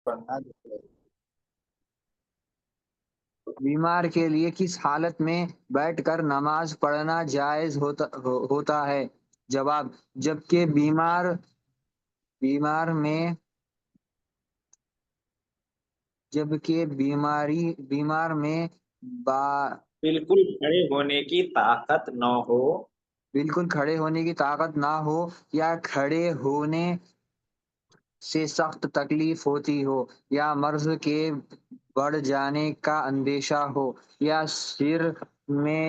پڑھنا بیمار کے لیے کس حالت میں بیٹھ کر نماز پڑھنا جائز ہوتا ہے؟ جواب: جبکہ بیمار میں بیمار میں بالکل کھڑے ہونے کی طاقت نہ ہو، بالکل کھڑے ہونے کی طاقت نہ ہو، یا کھڑے ہونے سے سخت تکلیف ہوتی ہو، یا مرض کے بڑھ جانے کا اندیشہ ہو، یا سر میں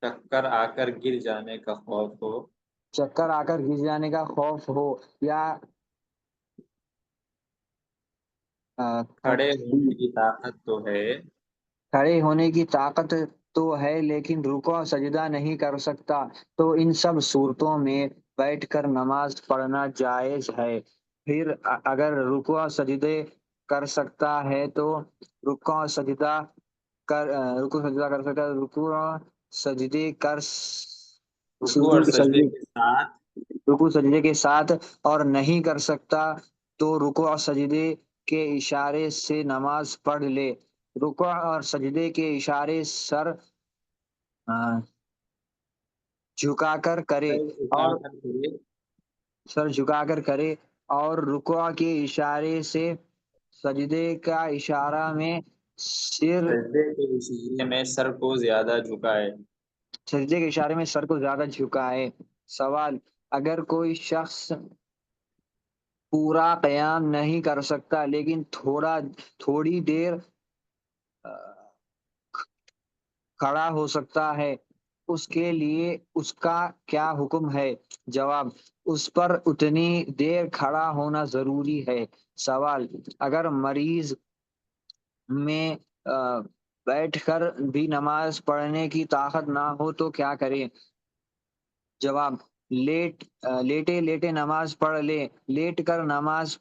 چکر آ کر گر جانے کا خوف ہو، چکر آ کر گر جانے کا خوف ہو، یا کھڑے ہونے کی طاقت تو ہے، کھڑے ہونے کی طاقت تو ہے لیکن رکوع اور سجدہ نہیں کر سکتا، تو ان سب صورتوں میں بیٹھ کر نماز پڑھنا جائز ہے۔ پھر اگر رکوع اور سجدے کر سکتا ہے تو رکوع اور سجدہ رکوع سجدہ کر سکتا ہے، رکوع اور سجدے رکوع اور سجدے کے ساتھ رکوع سجدے کے ساتھ، اور نہیں کر سکتا تو رکوع اور سجدے کے اشارے سے نماز پڑھ لے۔ رکوع اور سجدے کے اشارے آ، جھکا کر کرے سر جھکا اور کر کرے، سر جھکا کر کرے، اور رکوع کے اشارے سے سجدے کا اشارہ میں سر سجدے کے اشارے میں سر کو زیادہ جھکائے۔ سجدے کے اشارے میں سر کو زیادہ جھکائے۔ سوال: اگر کوئی شخص پورا قیام نہیں کر سکتا لیکن تھوڑی دیر آ، کھڑا ہو سکتا ہے، اس کے لیے اس کا کیا حکم ہے؟ جواب: اس پر اتنی دیر کھڑا ہونا ضروری ہے۔ سوال: اگر مریض میں بیٹھ کر بھی نماز پڑھنے کی طاقت نہ ہو تو کیا کرے؟ جواب: لیٹے لیٹے نماز پڑھ لے۔ لیٹ کر نماز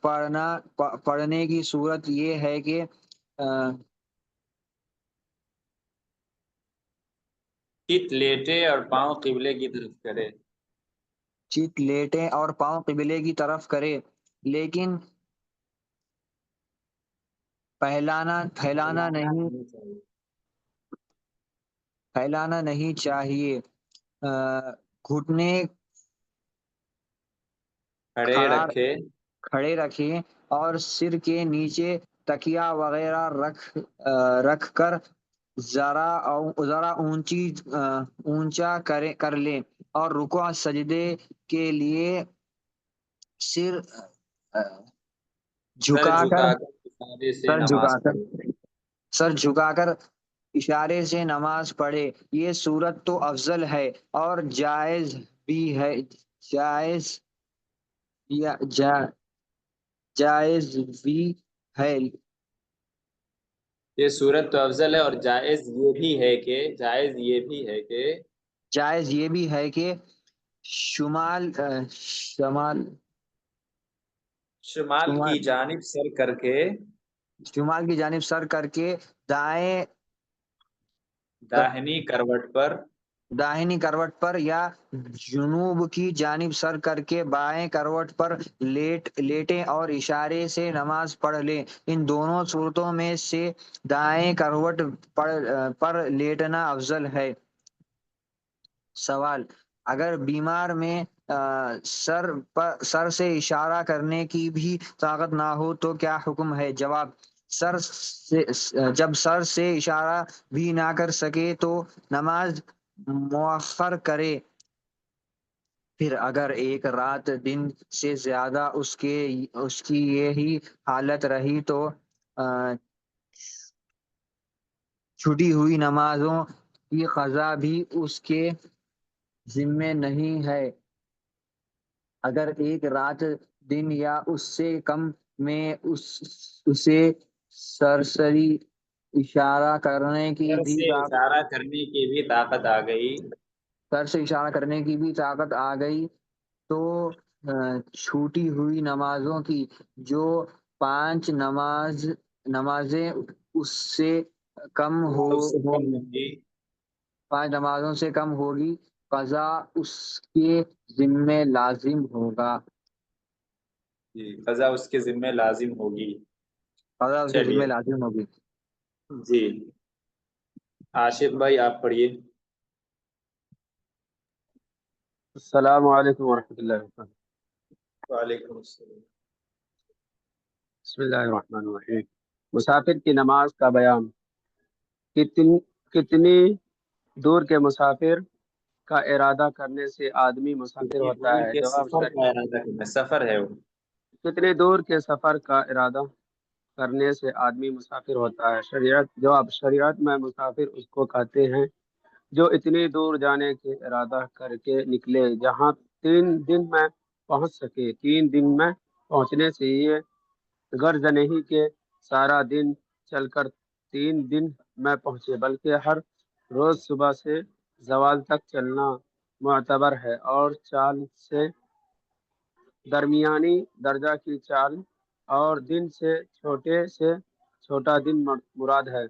پڑھنے کی صورت یہ ہے کہ چت لیٹے اور پاؤں قبلے کی طرف کرے۔ چیت لیٹے اور پاؤں قبلے کی طرف کرے، لیکن پھیلانا نہیں چاہیے۔ پھیلانا نہیں چاہیے۔ گھٹنے کھڑے کھڑا رکھے، کھڑے رکھیں اور سر کے نیچے تکیہ وغیرہ رکھ کر ذرا اونچا کر لیں، اور رکوع سجدے کے لیے سر آ، سر جھکا کر جھکا کر اشارے سے سر نماز جھکا کر پڑھے۔ سر جھکا کر اشارے سے نماز پڑھے، یہ صورت تو افضل ہے اور بھی ہے جائز جائز بھی ہے یہ صورت تو افضل ہے، اور جائز یہ بھی ہے کہ جائز یہ بھی ہے کہ شمال شمال شمال کی جانب سر کر کے شمال کی جانب سر کر کے دائیں داہنی کروٹ پر داہنی کروٹ پر، یا جنوب کی جانب سر کر کے بائیں کروٹ پر لیٹیں اور اشارے سے نماز پڑھ لیں۔ ان دونوں صورتوں میں سے دائیں کروٹ پر لیٹنا افضل ہے۔ سوال: اگر بیمار میں سر سے اشارہ کرنے کی بھی طاقت نہ ہو تو کیا حکم ہے؟ جواب: جب سر سے اشارہ بھی نہ کر سکے تو نماز مؤخر کرے۔ پھر اگر ایک رات دن سے زیادہ اس کی یہی حالت رہی تو چھوٹی ہوئی نمازوں کی قضا بھی اس کے ذمہ نہیں ہے۔ اگر ایک رات دن یا اس سے کم میں اسے سرسری اشارہ کرنے کی سر بھی سے اشارہ کرنے کی بھی طاقت آ گئی، سر سے اشارہ کرنے کی بھی طاقت آ گئی تو چھوٹی ہوئی نمازوں کی جو 5 نمازیں اس سے کم یا اس سے کم ہوگی، 5 نمازوں سے کم ہوگی، قضا اس کے ذمہ لازم ہوگا۔ جی قضا اس کے ذمہ لازم ہوگی. قضا اس کے چلیے ذمہ لازم ہوگی. جی آشف بھائی آپ پڑھیے. السلام علیکم ورحمۃ اللہ وبرکاتہ. وعلیکم السلام. بسم اللہ الرحمن الرحیم. مسافر کی نماز کا بیان. کتنی دور کے مسافر کا ارادہ کرنے سے آدمی مسافر کتنی ہوتا دور ہے؟ کے جواب سفر کا ارادہ کرنا سفر ہے وہ. کتنی دور کے سفر کا ارادہ کرنے سے آدمی مسافر ہوتا ہے؟ جواب شریعت میں مسافر اس کو کہتے ہیں جو اتنی دور جانے کے ارادہ کر کے نکلے جہاں 3 دن میں پہنچ سکے. 3 دن میں پہنچنے سے یہ غرض نہیں کہ سارا دن چل کر 3 دن میں پہنچے، بلکہ ہر روز صبح سے زوال تک چلنا معتبر ہے، اور چال سے درمیانی درجہ کی چال اور دن سے چھوٹا دن مراد ہے.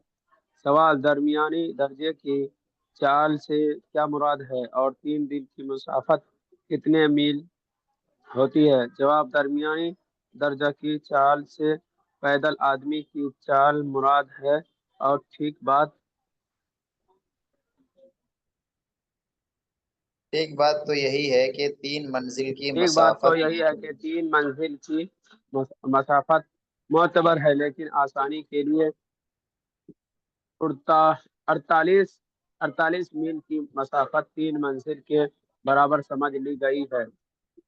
سوال: درمیانی درجے کی چال سے کیا مراد ہے اور 3 دن کی مسافت کتنے میل ہوتی ہے؟ جواب: درمیانی درجہ کی چال سے پیدل آدمی کی چال مراد ہے. اور ٹھیک بات تو یہی ہے کہ 3 منزل کی ایک بات تو مسافت یہی ہے کہ 3 منزل کی مسافت معتبر ہے، لیکن آسانی کے لیے 48 میل کی مسافت 3 منزل کے برابر سمجھ لی گئی ہے.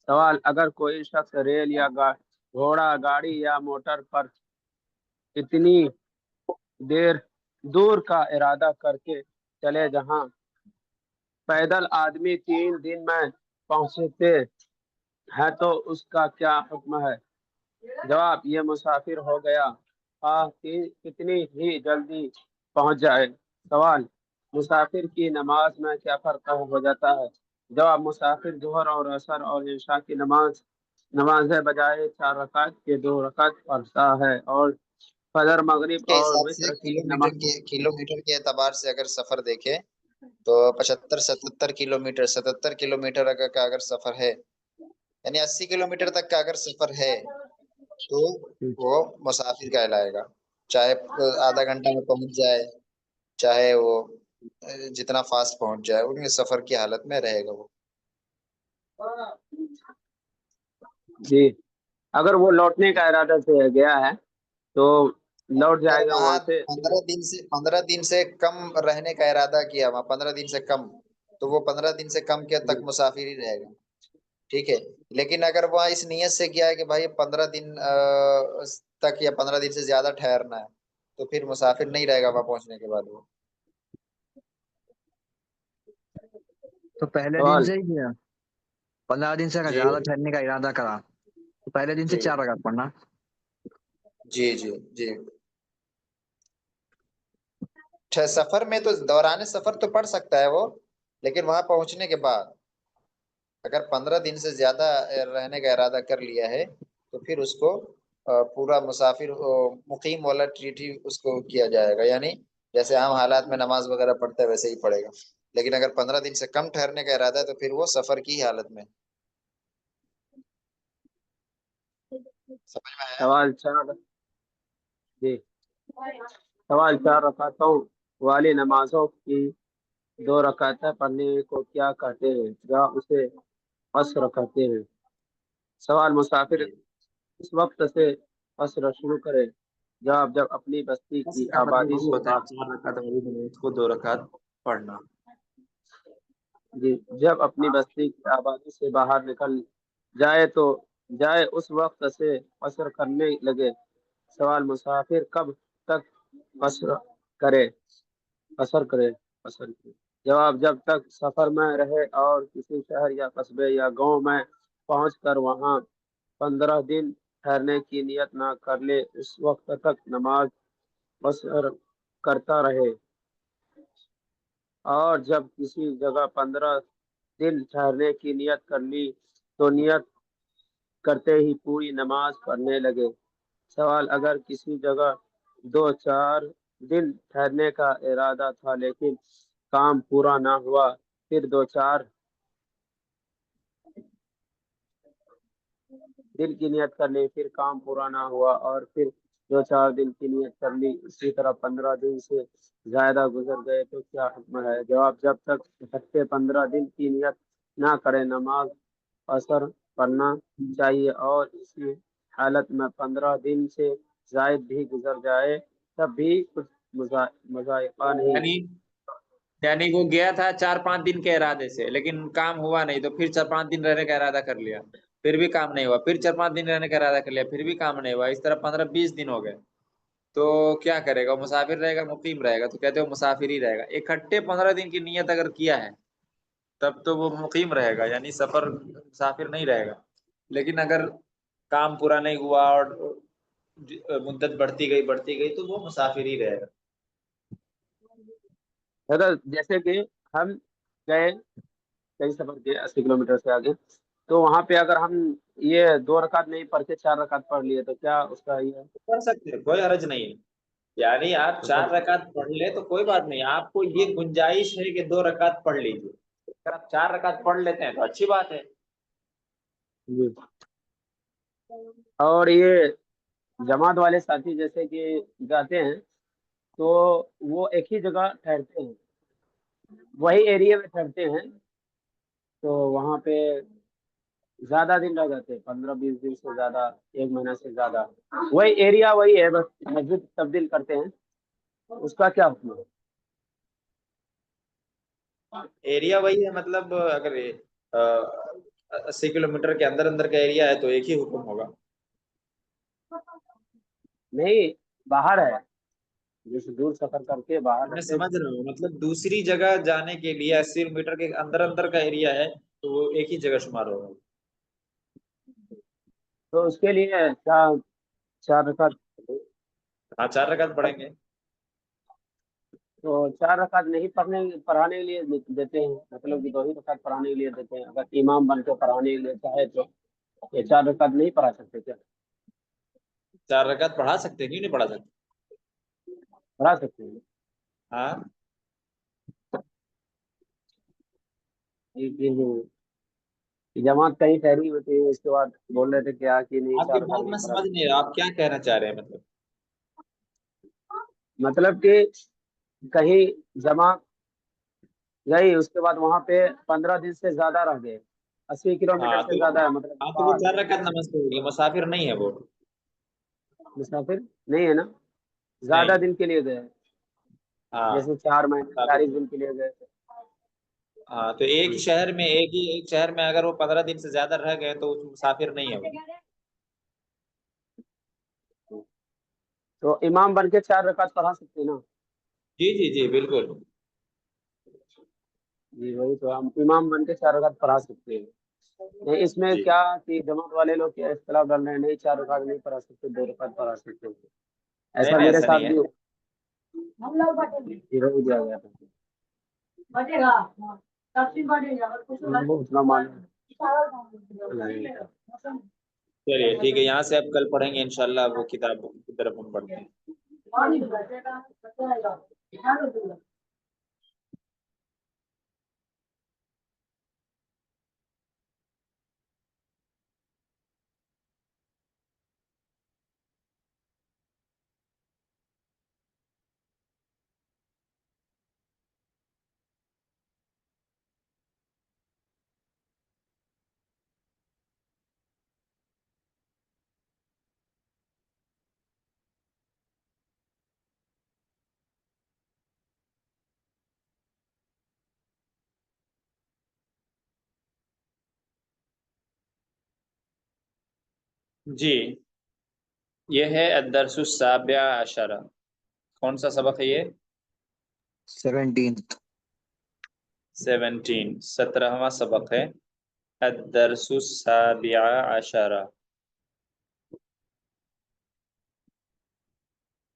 سوال: اگر کوئی شخص ریل یا گھوڑا گاڑی یا موٹر پر اتنی دور کا ارادہ کر کے چلے جہاں پیدل آدمی 3 دن میں پہنچتے ہیں تو اس کا کیا حکم ہے؟ جواب: یہ مسافر ہو گیا، کتنی ہی جلدی پہنچ جائے. سوال: مسافر کی نماز میں کیا فرق ہو جاتا ہے؟ جواب: مسافر ظہر اور عصر اور عشاء کی نمازیں بجائے 4 رکعت کے 2 رکعت پڑھتا ہے، اور فجر مغرب کے اور حساب سے وتر کی نماز. کلو میٹر کے اعتبار سے اگر سفر دیکھے تو 75-77 کلو میٹر اگر سفر ہے، یعنی 80 کلو میٹر تک کا اگر سفر ہے تو وہ مسافر کہلائے گا. چاہے آدھا گھنٹہ میں پہنچ جائے، چاہے وہ جتنا فاسٹ پہنچ جائے، ان کے سفر کی حالت میں رہے گا وہ. جی، اگر وہ لوٹنے کا ارادہ سے گیا ہے تو لوٹ اگر جائے گا وہاں وہاں سے. 15 دن سے کم رہنے کا ارادہ کیا، وہاں 15 دن سے کم، تو وہ 15 دن سے کم کے تک مسافر ہی رہے گا. ٹھیک ہے. لیکن اگر وہاں اس نیت سے کیا ہے کہ بھائی 15 دن تک یا 15 دن سے زیادہ ٹھہرنا ہے، تو پھر مسافر نہیں رہے گا وہاں پہنچنے کے بعد وہ. تو پہلے دن سوال: سے ہی کیا 15 دن سے اگر جی زیادہ ٹھہرنے کا ارادہ کرا تو پہلے دن سے جی 4 رکعت پڑھنا. جی جی جی سفر میں تو دوران سفر تو پڑ سکتا ہے وہ، لیکن وہاں پہنچنے کے بعد اگر 15 دن سے زیادہ رہنے کا ارادہ کر لیا ہے تو پھر اس کو پورا مسافر مقیم والا ٹریٹ ہی اس کو کیا جائے گا. یعنی جیسے عام حالات میں نماز وغیرہ پڑھتا ہے ویسے ہی پڑھے گا. لیکن اگر 15 دن سے کم ٹھہرنے کا ارادہ ہے تو پھر وہ سفر کی حالت میں. سمجھ میں آیا؟ سوال 4. جی، سوال: 4 رکعتوں والی نمازوں کی 2 رکعتیں پڑھنے کو کیا کہتے ہیں یا اسے قصر کہتے ہیں؟ سوال: مسافر جی اس وقت سے قصر شروع کرے. جواب: جب اپنی بستی بس کی کا مطلب آبادی وہی سے ہوتا ہے 4 رکعت والی نماز کو 2 رکعت پڑھنا. جی، جب اپنی بستی کی آبادی سے باہر نکل جائے اس وقت سے قصر کرنے لگے. سوال: مسافر کب تک قصر کرے؟ جواب: جب تک سفر میں رہے اور کسی شہر یا قصبے یا گاؤں میں پہنچ کر وہاں 15 دن ٹھہرنے کی نیت نہ کر لے، اس وقت تک نماز قصر کرتا رہے. اور جب کسی جگہ 15 دن ٹھہرنے کی نیت کر لی تو نیت کرتے ہی پوری نماز پڑھنے لگے. سوال: اگر کسی جگہ 2-4 دن ٹھہرنے کا ارادہ تھا لیکن کام پورا نہ ہوا، پھر دل کی نیت کر لی پھر کام پورا نہ ہوا اور پھر 2-4 دن کی نیت کر لی اسی طرح 15 دن سے زیادہ گزر گئے تو کیا حکم ہے؟ جواب جب تک اکٹھے 15 دن کی نیت نہ کرے نماز اثر پڑھنا چاہیے اور اسی حالت میں 15 دن سے زائد بھی گزر جائے تب بھی کچھ مذائقہ نہیں۔ یعنی وہ گیا تھا 4-5 دن کے ارادے سے لیکن کام ہوا نہیں تو پھر 4-5 دن رہنے کا ارادہ کر لیا، پھر بھی کام نہیں ہوا، پھر 4-5 دن رہنے کا ارادہ کر لیا، پھر بھی کام نہیں ہوا، اس طرح 15-20 دن ہو گئے تو کیا کرے گا؟ مسافر رہے گا مقیم رہے گا؟ تو کہتے ہو مسافر ہی رہے گا۔ اکٹھے 15 دن کی نیت اگر کیا ہے تب تو وہ مقیم رہے گا، یعنی سفر مسافر نہیں رہے گا، لیکن اگر کام پورا نہیں ہوا اور مدت بڑھتی گئی تو وہ مسافر ہی رہے گا۔ جیسے کہ ہم گئے کئی سفر کیے 80 کلومیٹر سے آگے تو وہاں پہ اگر ہم یہ 2 رکعت نہیں پڑھ کے 4 رکعت پڑھ لیے تو کیا اس کا یہ پڑھ سکتے ہیں، کوئی حرج نہیں ہے، یعنی آپ 4 رکعت پڑھ لیں تو کوئی بات نہیں، آپ کو یہ گنجائش ہے کہ 2 رکعت پڑھ لیجیے، اگر آپ 4 رکعت پڑھ لیتے ہیں تو اچھی بات ہے۔ جی۔ اور یہ جماعت والے ساتھی جیسے کہ جاتے ہیں تو وہ ایک ہی جگہ ٹھہرتے ہیں، وہی ایریا میں ٹھہرتے ہیں تو وہاں پہ زیادہ دن رہ جاتے ہیں 15-20 دن سے زیادہ، 1 مہینہ سے زیادہ، وہی ایریا وہی ہے بس مسجد تبدیل کرتے ہیں، اس کا کیا حکم ہے؟ ایریا وہی ہے، مطلب اگر 80 کلومیٹر کے اندر کا ایریا ہے تو ایک ہی حکم ہوگا۔ نہیں، باہر ہے، جیسے دور سفر کر کے باہر میں رہتے ہیں سمجھ رہا ہوں، مطلب دوسری جگہ جانے کے لیے 80 کلومیٹر کے اندر کا ایریا ہے تو وہ ایک ہی جگہ شمار ہوگا۔ تو اس کے لیے 4 رکعت، ہاں 4 رکعت پڑھیں گے۔ تو 4 رکعت نہیں پڑھانے کے لیے دیتے ہیں، مطلب کہ 2 ہی رکعت پڑھانے کے لیے دیتے ہیں، اگر امام بن کے پڑھانے کے لیے چاہے تو یہ 4 رکعت نہیں پڑھا سکتے کیا؟ 4 رکعت پڑھا سکتے ہیں، کیوں نہیں پڑھا سکتے؟ پڑھا سکتے ہیں۔ ہاں جماعت کہیں ٹھہری ہوتی ہے اس کے بعد بول رہے تھے کیا کہ نہیں آپ 4 کی رکعت بات نہیں میں پڑھا سمجھ سکتے، نہیں رہا، آپ کیا کہنا چاہ رہے ہیں؟ مطلب کہ کہیں جمع گئی اس کے بعد وہاں پہ 15 دن سے زیادہ رہ گئے، 80 کلومیٹر سے زیادہ ہے، مطلب وہ باہر 4 رکعت نماز پڑھیں گے، مسافر نہیں ہے وہ۔ مسافر نہیں ہے نا، زیادہ نہیں، دن کے لیے گئے، ہاں جیسے 4 مہینے مسافر 40 نہیں۔ دن کے لیے گئے۔ ہاں تو ایک شہر میں اگر وہ 15 دن سے زیادہ رہ گئے تو مسافر نہیں ہے وہ۔ تو امام بن کے 4 رکعت پڑھا سکتے ہیں نا؟ جی جی جی بالکل۔ جی وہی تو، ہم امام بن کے 4 رکعت پڑھا سکتے ہیں۔ نہیں اس میں جی کیا کہ جماعت والے لوگ کیا اختلاف ڈال رہے ہیں، نہیں 4 رکعت نہیں پڑھا سکتے، 2 رکعت پڑھا سکتے ہیں، نہیں ایسا نہیں، میرے ایسا ساتھ نہیں ہے۔ بھی ہو دیا گیا تھا، اتنا معلوم نہیں تھا۔ چلیے ٹھیک ہے، یہاں سے اب کل پڑھیں گے انشاءاللہ، وہ کتاب کی طرف ہم پڑھتے ہیں۔ جی یہ ہے الدرس السابع عشرہ، کون سا سبق ہے یہ؟ 17th 17واں سبق ہے الدرس السابع عشرہ۔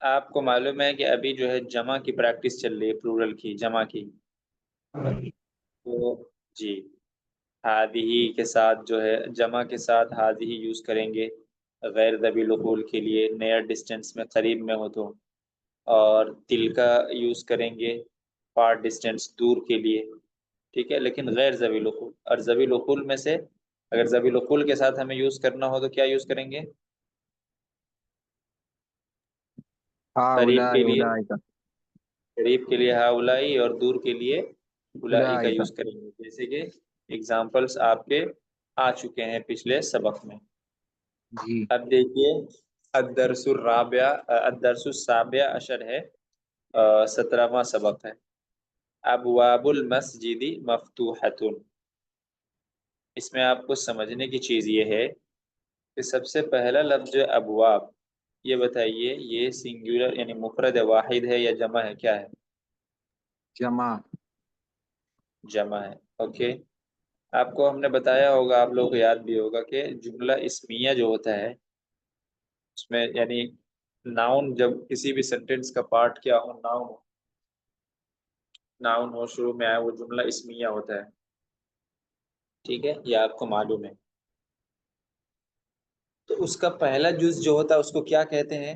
آپ کو معلوم ہے کہ ابھی جو ہے جمع کی پریکٹس چل رہی ہے، پلورل کی، جمع کی، تو جی ہادہی کے ساتھ جو ہے جمع کے ساتھ ہادہی یوز کریں گے غیر ذوی العقول کے لیے، نیئر ڈسٹینس میں قریب میں ہو تو، اور تل کا یوز کریں گے فار ڈسٹینس دور کے لیے، ٹھیک ہے، لیکن غیر ذوی العقول، اور ذوی العقول میں سے اگر ضمیل القل کے ساتھ ہمیں یوز کرنا ہو تو کیا یوز کریں گے؟ قریب کے ہاؤلائی لیے اولئک ہاؤلائی اور دور کے لیے اولائی کا اولئک یوز کریں گے، جیسے کہ اگزامپلس آپ کے آ چکے ہیں پچھلے سبق میں۔ جی اب دیکھیے الدرس السابع عشر ہے، 17واں سبق ہے۔ ابواب المسجد مفتوحۃ، اس میں آپ کو سمجھنے کی چیز یہ ہے کہ سب سے پہلا لفظ جو ابواب، یہ بتائیے یہ سنگولر یعنی مفرد واحد ہے یا جمع ہے؟ کیا ہے؟ جمع جمع ہے۔ اوکے، آپ کو ہم نے بتایا ہوگا، آپ لوگوں کو یاد بھی ہوگا کہ جملہ اسمیہ جو ہوتا ہے اس میں یعنی ناؤن، جب کسی بھی سینٹینس کا پارٹ کیا ہو، ناؤن ہو شروع میں آئے، وہ جملہ اسمیہ ہوتا ہے، ٹھیک ہے، یہ آپ کو معلوم ہے۔ تو اس کا پہلا جز جو ہوتا ہے اس کو کیا کہتے ہیں؟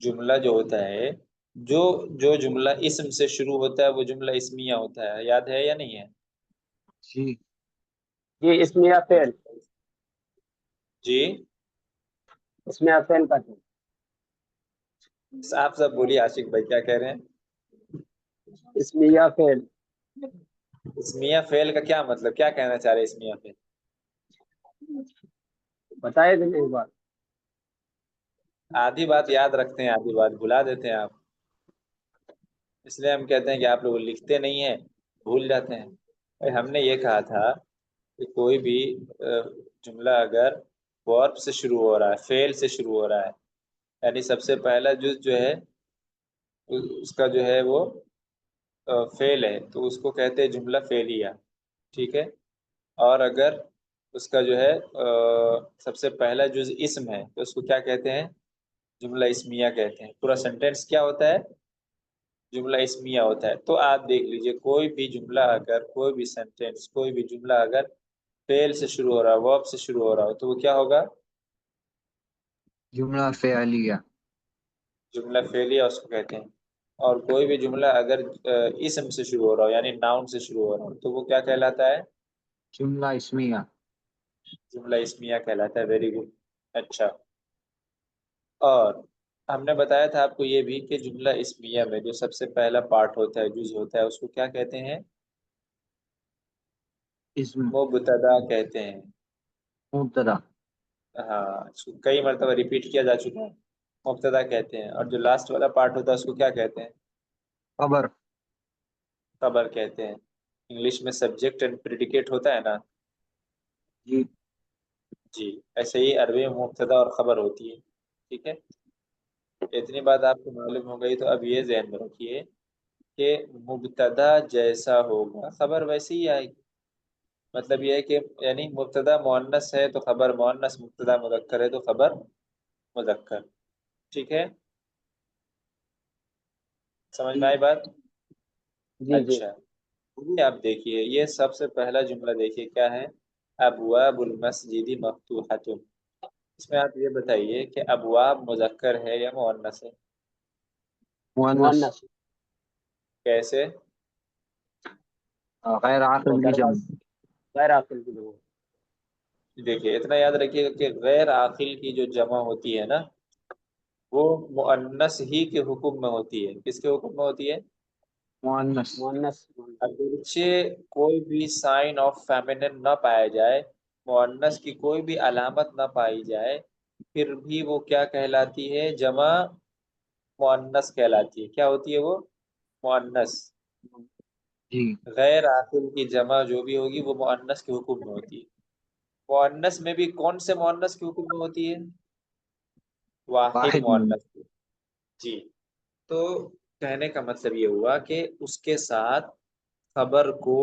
جملہ جو ہوتا ہے، جو جملہ اسم سے شروع ہوتا ہے وہ جملہ اسمیہ ہوتا ہے، یاد ہے یا نہیں ہے؟ جی جی اسمیہ فعل، جی اسمیہ فعل کا ہے۔ آپ سب بولیے، عاشق بھائی کیا کہہ رہے ہیں؟ اسمیہ فعل، اسمیہ فعل کا کیا مطلب، کیا کہنا چاہ رہے ہیں اسمیہ فعل؟ بتائے تھے ایک بار۔ آدھی بات یاد رکھتے ہیں، آدھی بات بھلا دیتے ہیں آپ، اس لیے ہم کہتے ہیں کہ آپ لوگ لکھتے نہیں ہیں، بھول جاتے ہیں۔ بھائی ہم نے یہ کہا تھا کہ کوئی بھی جملہ اگر ورب سے شروع ہو رہا ہے، فعل سے شروع ہو رہا ہے، یعنی سب سے پہلا جز جو ہے اس کا جو ہے وہ فعل ہے، تو اس کو کہتے ہیں جملہ فعلیہ، ٹھیک ہے۔ اور اگر اس کا جو ہے سب سے پہلا جز اسم ہے تو اس کو کیا کہتے ہیں؟ جملہ اسمیہ کہتے ہیں۔ پورا سینٹینس کیا ہوتا ہے؟ جملہ اسمیہ ہوتا ہے۔ تو آپ دیکھ لیجئے کوئی بھی جملہ اگر، کوئی بھی سینٹینس، کوئی بھی جملہ اگر فعل سے شروع ہو رہا ہے، ورب سے شروع ہو رہا ہو، تو وہ کیا ہوگا؟ جملہ فعلیہ جملہ فعلیہ اس کو کہتے ہیں۔ اور کوئی بھی جملہ اگر اسم سے شروع ہو رہا ہو یعنی ناؤن سے شروع ہو رہا ہو تو وہ کیا کہلاتا ہے؟ جملہ اسمیہ جملہ اسمیہ کہلاتا ہے۔ ویری گڈ، اچھا۔ اور ہم نے بتایا تھا آپ کو یہ بھی کہ جملہ اسمیہ میں جو سب سے پہلا پارٹ ہوتا ہے، جز ہوتا ہے، اس کو کیا کہتے ہیں؟ اسم مبتدا کہتے ہیں۔ مبتدا ہاں، اس کو کئی مرتبہ ریپیٹ کیا جا چکا ہے، مبتدا کہتے ہیں۔ اور جو لاسٹ والا پارٹ ہوتا ہے اس کو کیا کہتے ہیں؟ خبر خبر کہتے ہیں۔ انگلش میں سبجیکٹ اینڈ پریڈیکیٹ ہوتا ہے نا، جی جی، ایسے ہی عربی میں مبتدا اور خبر ہوتی ہے، ٹھیک ہے۔ اتنی بات آپ کو معلوم ہو گئی تو اب یہ ذہن میں رکھیے کہ مبتدا جیسا ہوگا خبر ویسے ہی آئے گی۔ مطلب یہ ہے کہ یعنی مبتدا مؤنث ہے تو خبر مؤنث، مبتدا مذکر ہے تو خبر مذکر، ٹھیک ہے، سمجھ میں آئی بات؟ جی جی اچھا، یہ آپ دیکھیے، یہ سب سے پہلا جملہ دیکھیے کیا ہے؟ ابواب المسجد مفتوحۃ، اس میں آپ یہ بتائیے کہ ابواب مذکر ہے یا مؤنث ہے؟ مؤنث مؤنث، کیسے؟ غیر عاقل کی جمع دروازہ غیر عاقل کی جگہ۔ دیکھیے اتنا یاد رکھیے گا کہ غیر عاقل کی جو جمع ہوتی ہے نا وہ مؤنث ہی کے حکم میں ہوتی ہے۔ کس کے حکم میں ہوتی ہے؟ مؤنث مؤنث، اگرچہ کوئی بھی سائن آف فیمنن نہ پایا جائے، مؤنث کی کوئی بھی علامت نہ پائی جائے، پھر بھی وہ کیا کہلاتی ہے؟ جمع مؤنث کہلاتی ہے۔ کیا ہوتی ہے وہ؟ مؤنث۔ جی غیر عاقل کی جمع جو بھی ہوگی وہ مؤنث کے حکم میں ہوتی ہے۔ مؤنث میں بھی کون سے مؤنث کے حکم میں ہوتی ہے؟ واحد واحد مؤنث کے، جی۔ تو کہنے کا مطلب یہ ہوا کہ اس کے ساتھ خبر کو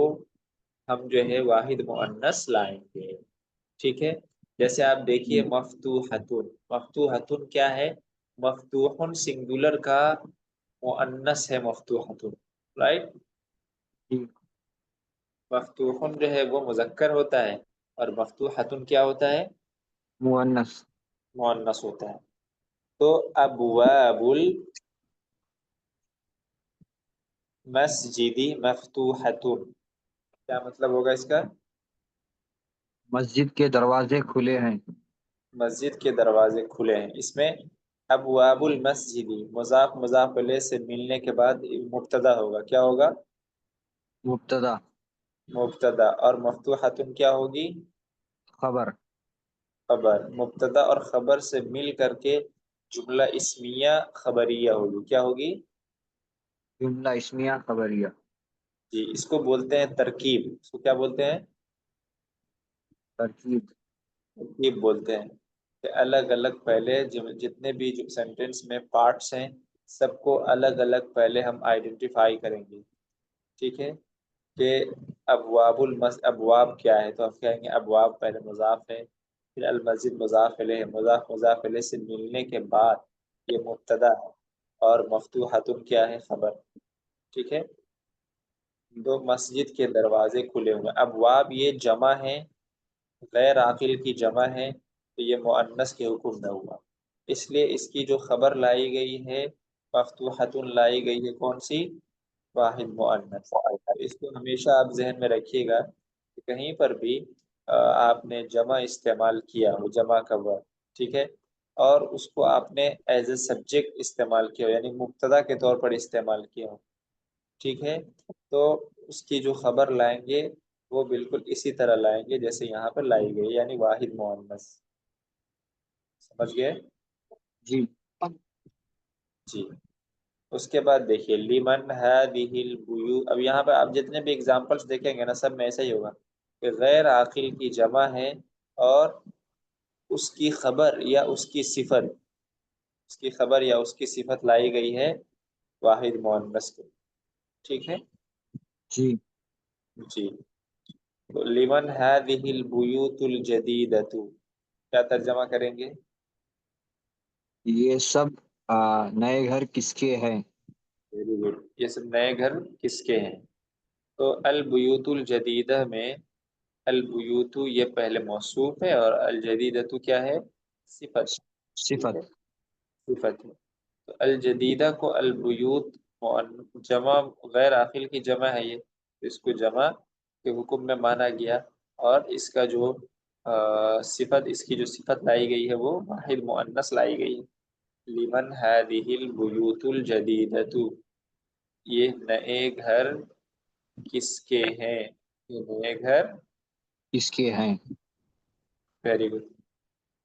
ہم جو ہے واحد مؤنث لائیں گے، ٹھیک ہے۔ جیسے آپ دیکھیے مفتوحتن، مفتوحتن کیا ہے؟ مفتوحن سنگولر کا مؤنث ہے مفتوحتن، رائٹ۔ جی مفتوحن جو ہے وہ مذکر ہوتا ہے اور مفتوحتن کیا ہوتا ہے؟ مؤنث مؤنث ہوتا ہے۔ تو ابواب مسجدی مفتوحتن، کیا مطلب ہوگا اس کا؟ مسجد کے دروازے کھلے ہیں. مسجد کے دروازے کھلے ہیں. اس میں ابواب المسجدی مضاف مضاف الیہ سے ملنے کے بعد مبتدا ہوگا. کیا ہوگا؟ مبتدا. مبتدا. اور مفتوحتن کیا ہوگی؟ خبر. خبر. مبتدا اور خبر سے مل کر کے جملہ اسمیہ خبریہ ہوگی. کیا ہوگی؟ جملہ اسمیہ خبریہ. جی، اس کو بولتے ہیں ترکیب. اس کو کیا بولتے ہیں؟ ترکیب. ترکیب بولتے ہیں. کہ الگ الگ پہلے جتنے بھی سینٹینس میں پارٹس ہیں سب کو الگ الگ پہلے ہم آئیڈینٹیفائی کریں گے. ٹھیک ہے؟ کہ ابواب کیا ہے تو ہم کہیں گے ابواب پہلے مضاف ہے، پھر المسجد مضاف الیہ، مضاف مضاف الیہ سے ملنے کے بعد یہ مبتدا ہے، اور مفتوحتن کیا ہے؟ خبر. ٹھیک ہے؟ تو مسجد کے دروازے کھلے ہوئے. ابواب یہ جمع ہے، غیر عاقل کی جمع ہے، تو یہ مؤنث کے حکم میں ہوا. اس لیے اس کی جو خبر لائی گئی ہے مفتوحتن لائی گئی ہے کون سی؟ واحد مؤنث. اس کو ہمیشہ آپ ذہن میں رکھیے گا کہ کہیں پر بھی آپ نے جمع استعمال کیا ہو، جمع کا ورڈ، ٹھیک ہے، اور اس کو آپ نے ایز اے سبجیکٹ استعمال کیا ہو، یعنی مبتدا کے طور پر استعمال کیا ہو، ٹھیک ہے، تو اس کی جو خبر لائیں گے وہ بالکل اسی طرح لائیں گے جیسے یہاں پر لائی گئی، یعنی واحد مؤنث. سمجھ گئے؟ جی. جی. اس کے بعد دیکھیے لیمن هذه البیوت. اب یہاں پہ آپ جتنے بھی اگزامپلس دیکھیں گے نا سب میں ایسا ہی ہوگا کہ غیر عاقل کی جمع ہے اور اس کی خبر یا اس کی صفت، اس کی خبر یا اس کی صفت لائی گئی ہے واحد مؤنث کو. ٹھیک ہے؟ جی. جی. تو لمن هذه البیوت الجدیدۃ کیا ترجمہ کریں گے؟ یہ سب نئے گھر کس کے ہیں؟ Very good. یہ سب نئے گھر کس کے ہیں؟ تو البیوت الجدیدہ میں البیوت یہ پہلے موصوف ہے اور الجدیدۃ کیا ہے؟ صفت. ٹھیک ہے، صفت. صفت ہے. تو الجدیدہ کو البیوت جمع غیر عاقل کی جمع ہے، یہ اس کو جمع کے حکم میں مانا گیا، اور اس کا جو صفت، اس کی جو صفت لائی گئی ہے وہ واحد مؤنث لائی گئی ہے. لمن هذه البیوت الجدیدۃ، یہ نئے گھر کس کے ہیں؟ یہ نئے گھر کس کے ہیں؟ Very good.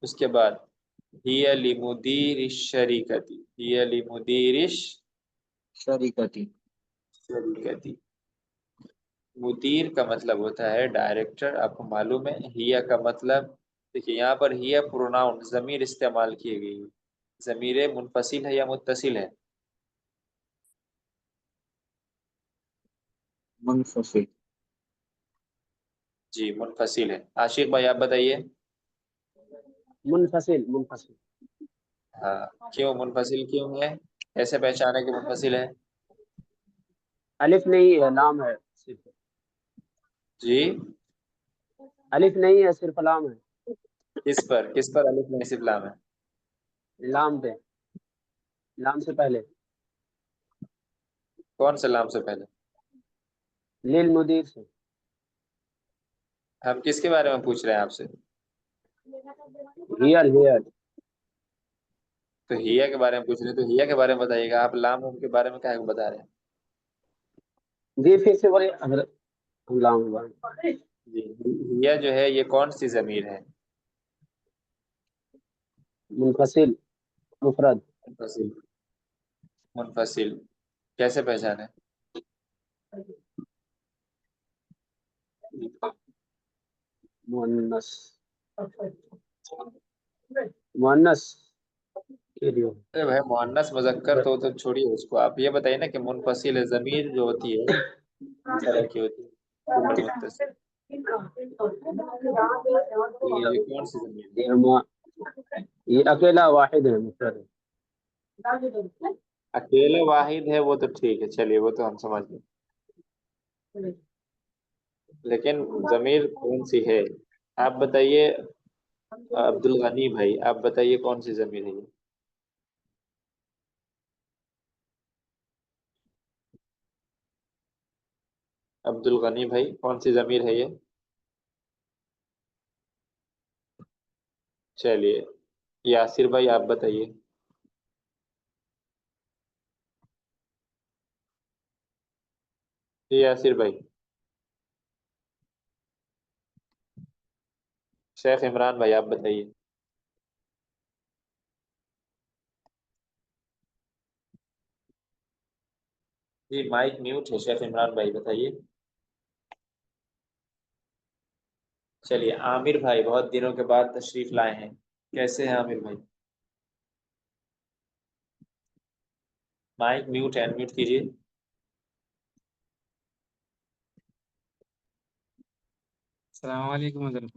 اس کے بعد ہی لمدیر الشریکتی، ہی لمدیر شریکتی. الشریکتی. مدیر کا مطلب ہوتا ہے ڈائریکٹر، آپ کو معلوم ہے. ہیا کا مطلب دیکھیے یہاں پر ہیا پروناؤن ضمیر استعمال کی گئی ہے. ضمیر منفصل ہے یا متصل ہے؟ منفصل. جی منفصل ہے. عاشق بھائی آپ بتائیے. منفصل منفصل. ہاں، کیوں منفصل کیوں ہے؟ ایسے پہچانے کہ منفصل ہے؟ الف نہیں ہے، نام ہے صرف. جی. الف نہیں ہے، صرف لام ہے. کس پر الف میں صرف لام ہے؟ لام پہ، لام سے پہلے. کون سے لام سے پہلے؟ للمدیر سے. ہم کس کے بارے میں پوچھ رہے ہیں آپ سے؟ Here here. تو ہیا کے بارے میں پوچھ رہے ہیں، تو ہیا کے بارے میں بتائیے گا. آپ لام کے بارے میں کیا بتا رہے ہیں؟ جی پھر سے بولے حضرت. لام جی. ہیا جو ہے یہ کون سی ضمیر ہے؟ منفصل مفرد. منفصل. منفصل کیسے پہچانے؟ مؤنث. مؤنث کے لیے. ارے بھائی مؤنث مذکر تو چھوڑیے اس کو، آپ یہ بتائیے نا کہ منفصل ضمیر جو ہوتی ہے کس طرح کی ہوتی ہے؟ پورا متصل. یہ کون سی ضمیر ہے؟ یہ اکیلا واحد ہے، مفرد. اکیلا واحد ہے وہ تو ٹھیک ہے، چلیے وہ تو ہم سمجھ گئے، لیکن ضمیر کون سی ہے؟ آپ بتائیے. عبد الغنی بھائی آپ بتائیے کون سی ضمیر ہے یہ؟ عبد الغنی بھائی کون سی ضمیر ہے یہ؟ چلیے یاسر بھائی آپ بتائیے. جی یاسر بھائی. شیخ عمران بھائی آپ بتائیے. جی مائک میوٹ ہے شیخ عمران بھائی بتائیے. چلیے عامر بھائی بہت دنوں کے بعد تشریف لائے ہیں، کیسے ہیں عامر بھائی؟ مائک میوٹ ہے، انمیوٹ کیجیے. السلام علیکم حضرت.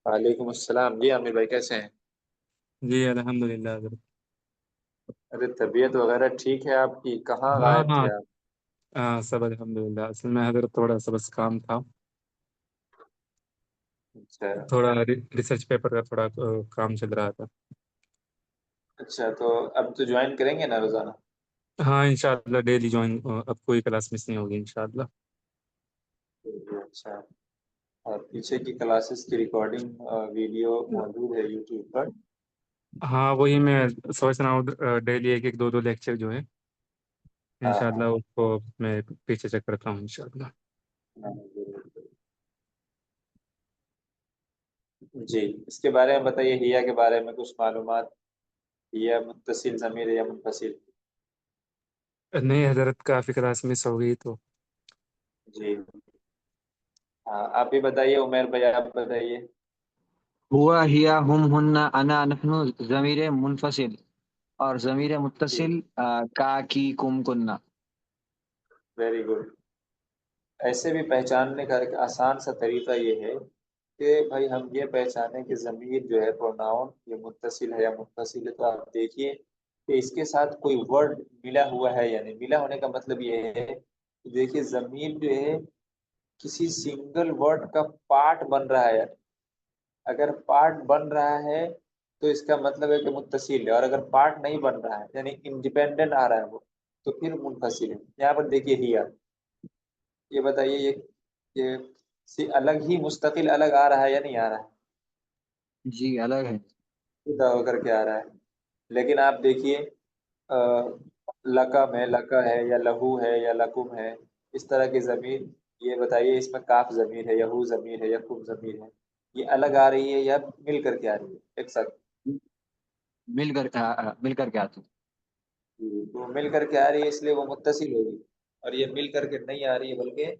وعلیکم السلام. جی عامر بھائی کیسے ہیں؟ جی الحمد للہ حضرت. ارے طبیعت وغیرہ ٹھیک ہے آپ کی؟ کہاں ہاں غائب ہاں تھے آپ؟ سب الحمد للہ. اصل میں حضرت تھوڑا سا بس کام تھا، اچھا تھوڑا ریسرچ پیپر کا تھوڑا کام چل رہا تھا. اچھا، تو اب تو جوائن کریں گے نا روزانہ؟ ہاں انشاءاللہ ڈیلی جوائن، اب کوئی کلاس مس نہیں ہوگی انشاءاللہ. اچھا، اور پیچھے کی کلاسز کی ریکارڈنگ ویڈیو موجود ہے یوٹیوب پر؟ ہاں وہی میں سوچ رہا ہوں ڈیلی ایک ایک دو دو لیکچر جو ہے ہاں انشاءاللہ ہاں اس کو میں پیچھے چیک کرتا ہوں انشاءاللہ. ہاں، ضرور. جی اس کے بارے میں بتائیے، ہیا کے بارے میں کچھ معلومات. ہیا متصل ضمیر یا منفصل؟ نہیں حضرت کافی کلاس مس ہو گئی تو. جی ہاں آپ بھی بتائیے، عمیر بھائی آپ بتائیے. ہوا ہیا ہم ہن انا نحن ضمیر منفصل، اور ضمیر جی متصل کا کی کم کننا. Very good. ایسے بھی پہچاننے کا ایک آسان سا طریقہ یہ ہے کہ بھائی ہم یہ پہچانیں کہ ضمیر جو ہے پروناؤن یہ متصل ہے یا منفصل ہے، تو آپ دیکھیے کہ اس کے ساتھ کوئی ورڈ ملا ہوا ہے یا نہیں. ملا ہونے کا مطلب یہ ہے کہ دیکھیے ضمیر جو ہے کسی سنگل ورڈ کا پارٹ بن رہا ہے. اگر پارٹ بن رہا ہے تو اس کا مطلب ہے کہ متصل ہے، اور اگر پارٹ نہیں بن رہا ہے یعنی انڈیپینڈنٹ آ رہا ہے وہ، تو پھر منفصل ہے. یہاں پر دیکھیے ہیا، یہ بتائیے یہ الگ ہی مستقل الگ آ رہا ہے یا نہیں آ رہا ہے؟ جی الگ ہے. جدا ہو کر کے آ رہا ہے. لیکن آپ دیکھیے لکم ہے، لکا ہے، یا لہو ہے، یا لکم ہے، اس طرح کی ضمیر. یہ بتائیے اس میں کاف ضمیر ہے، یہو ضمیر ہے، یا کم ضمیر ہے، یہ الگ آ رہی ہے یا مل کر کے آ رہی ہے ایک ساتھ؟ مل کر کے آتے. وہ مل کر کے آ رہی ہے اس لیے وہ متصل ہوگی. اور یہ مل کر کے نہیں آ رہی ہے بلکہ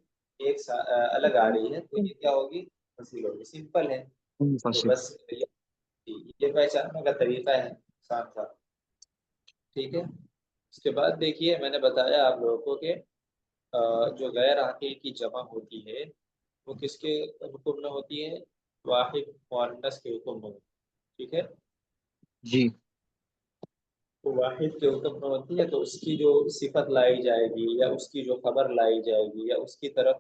الگ آ رہی ہے، تو یہ کیا ہوگی؟ منفصل ہوگی. سمپل ہے. تو منفصل. بس یہ پہچاننے کا طریقہ ہے ساتھ ساتھ. ٹھیک ہے. اس کے بعد دیکھیے میں نے بتایا آپ لوگوں کو کہ جو غیر عاقل کی جمع ہوتی ہے وہ کس کے حکم میں ہوتی ہے؟ واحد مؤنث کے حکم میں. ٹھیک ہے. جی تو واحد کے حکم میں ہوتی ہے تو اس کی جو صفت لائی جائے گی یا اس کی جو خبر لائی جائے گی یا اس کی طرف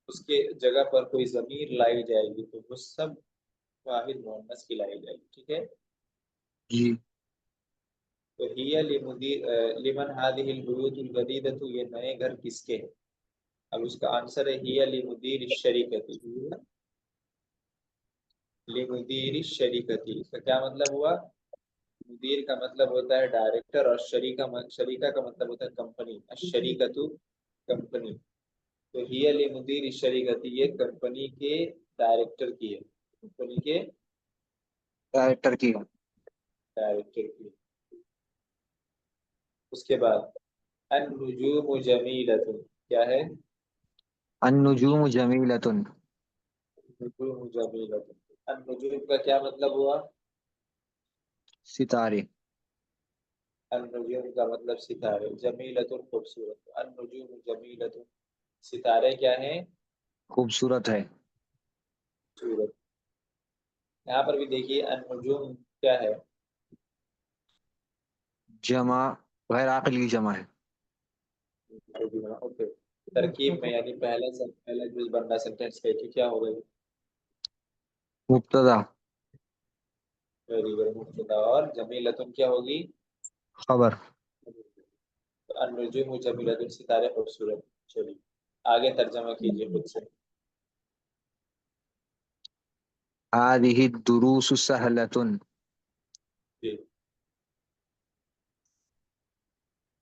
اس کے جگہ پر کوئی ضمیر لائی جائے گی تو وہ سب واحد مؤنث کی لائی جائے گی. ٹھیک ہے. جی تو ہی لمن هذه البیوت الجدیدۃ، یہ نئے گھر کس کے ہیں؟ اب اس کا آنسر ہے ہی لمدیر الشریکۃ. لمدیر الشریکۃ اس کا کیا مطلب ہوا؟ مدیر کا مطلب ہوتا ہے ڈائریکٹر، اور شریکہ کا مطلب ہوتا ہے کمپنی. الشریکۃ کمپنی. تو ہی لمدیر الشریکۃ یہ کمپنی کے ڈائریکٹر کی ہے، کمپنی کے ڈائریکٹر کی. ڈائریکٹر کی. اس کے بعد النجوم جمیلۃ کیا ہے؟ النجوم جمیلۃ. نجوم جمیلۃ. النجوم کا کیا مطلب ہوا؟ ستارے. النجوم کا مطلب ستارے. جمیلۃ خوبصورت. النجوم جمیلۃ ستارے کیا ہیں؟ خوبصورت ہے. خوبصورت. یہاں پر بھی دیکھیے النجوم کیا ہے؟ جمع غیر عاقل کی جمع ہے. اوکے. ترکیب میں یعنی پہلا جز بننا سینٹینس کا کیا ہوگا؟ مبتدا. Very good. مبتدا. اور جمیلۃ کیا ہوگی؟ خبر. النجوم جمیلۃ ستارے خوبصورت. چلیے آگے ترجمہ کیجیے خود سے. هذه الدروس سهلة. جی.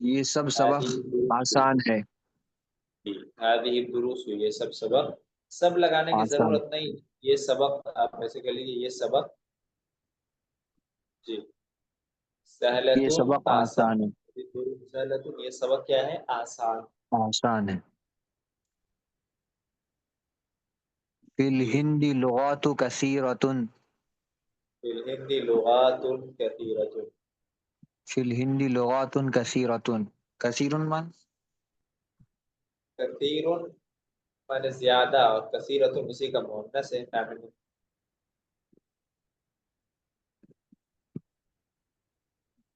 یہ سب سبق هذه الدروس. آسان ہے. جی. هذه الدروس، یہ سب سبق. سب لگانے کی آسان. ضرورت نہیں، یہ سبق آپ ایسے کہہ لیجیے، یہ سبق. جی. یہ سہلتون سبق آسان. آسان ہے. سہلتون یہ سبق کیا ہے؟ آسان. آسان ہے. فی جی. الہند لغات کثیرۃ. فی الہند لغات کثیرۃ. فی الہند لغات کثیرۃ. کثیر من کثیر مانے زیادہ، اور کثیرۃ اسی کا مؤنث ہے.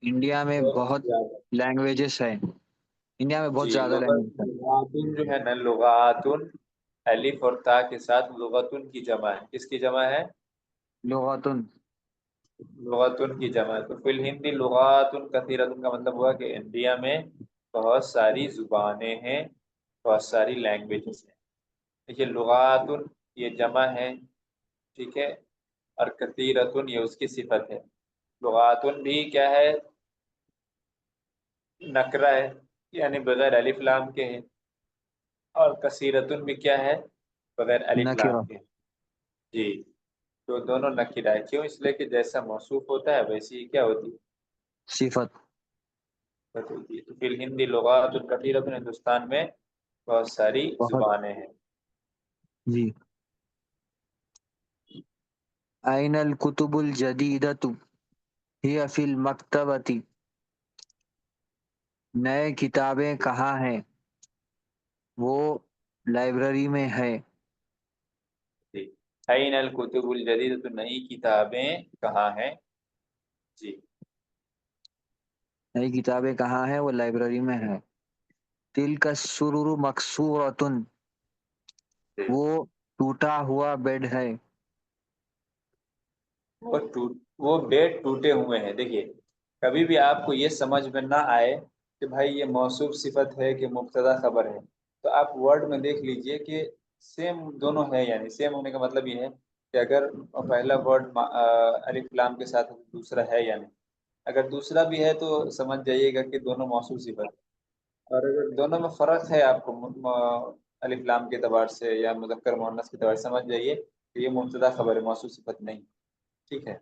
انڈیا میں بہت بہت زیادہ. لینگویجز ہیں. انڈیا میں بہت جی. زیادہ لینگویج ہیں. لغاتن جو ہے نا، لغاتن الف اور تا کے ساتھ لغتن کی جمع ہے. کس کی جمع ہے؟ لغات. لغتن کی جمع ہے. تو فی الہندی لغاتن کثیرۃ کا مطلب ہوا کہ انڈیا میں بہت ساری زبانیں ہیں، بہت ساری لینگویجز ہیں. دیکھیے لغاتن یہ جمع ہے، ٹھیک ہے، اور کثیرۃ یہ اس کی صفت ہے. لغاتن بھی کیا ہے؟ نکرہ ہے، یعنی بغیر الف لام کے ہیں. اور کثیرتن بھی کیا ہے؟ بغیر الف نکرہ. لام کے. جی. تو دونوں نکرہ ہے. کیوں؟ اس لیے کہ جیسا موصوف ہوتا ہے ویسی ہی کیا ہوتی صفت. ہوتی ہے. تو فی الہندی لغات کثیرۃ، ہندوستان میں بہت ساری بہت. زبانیں ہیں. جی. این الکتب الجدیدۃ ہی فی المکتبۃ. نئے کتابیں کہاں ہیں؟ وہ لائبریری میں ہے. جی. این الکتب الجدید، تو نئی کتابیں کہاں ہیں؟ جی. نئی کتابیں کہاں ہیں؟ وہ لائبریری میں ہے. تلک السرر مکسورۃ. وہ ٹوٹا ہوا بیڈ ہے. وہ بیڈ ٹوٹے ہوئے ہیں. دیکھیے کبھی بھی آپ کو یہ سمجھ میں نہ آئے کہ بھائی یہ موصوف صفت ہے کہ مبتدا خبر ہے، تو آپ ورڈ میں دیکھ لیجئے کہ سیم دونوں ہے. یعنی سیم ہونے کا مطلب یہ ہے کہ اگر پہلا ورڈ الف لام کے ساتھ دوسرا ہے یا نہیں. اگر دوسرا بھی ہے تو سمجھ جائیے گا کہ دونوں موصوف صفت ہے. اور اگر دونوں میں فرق ہے آپ کو الف لام کے اعتبار سے یا مذکر مؤنث کے اعتبار سے، سمجھ جائیے کہ یہ مبتدا خبر ہے، موصوف صفت نہیں. ٹھیک ہے.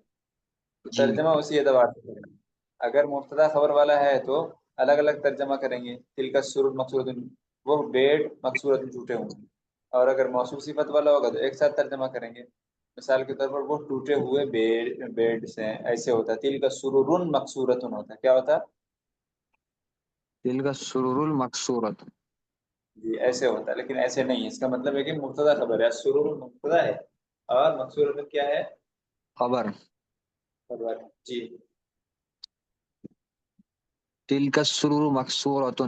تو جی. ترجمہ اسی اعتبار سے کریں گے. اگر مبتدا خبر والا ہے تو الگ الگ ترجمہ کریں گے. تلک السرر مکسورۃ، وہ بیڈ مکسورۃ ٹوٹے ہوں گے. اور اگر موصوف صفت والا ہوگا تو ایک ساتھ ترجمہ کریں گے. مثال کے طور پر وہ ٹوٹے ہوئے بیڈ سے ایسے ہوتا ہے. تلک سرر مکسورۃ ہوتا ہے. کیا ہوتا ہے؟ تلک السرر المکسورۃ. جی ایسے ہوتا ہے، لیکن ایسے نہیں ہے. اس کا مطلب ہے کہ مبتدا خبر ہے. سرور مبتدا ہے اور مکسورۃ کیا ہے؟ خبر. خبر. جی. تلک السرر مکسورۃ.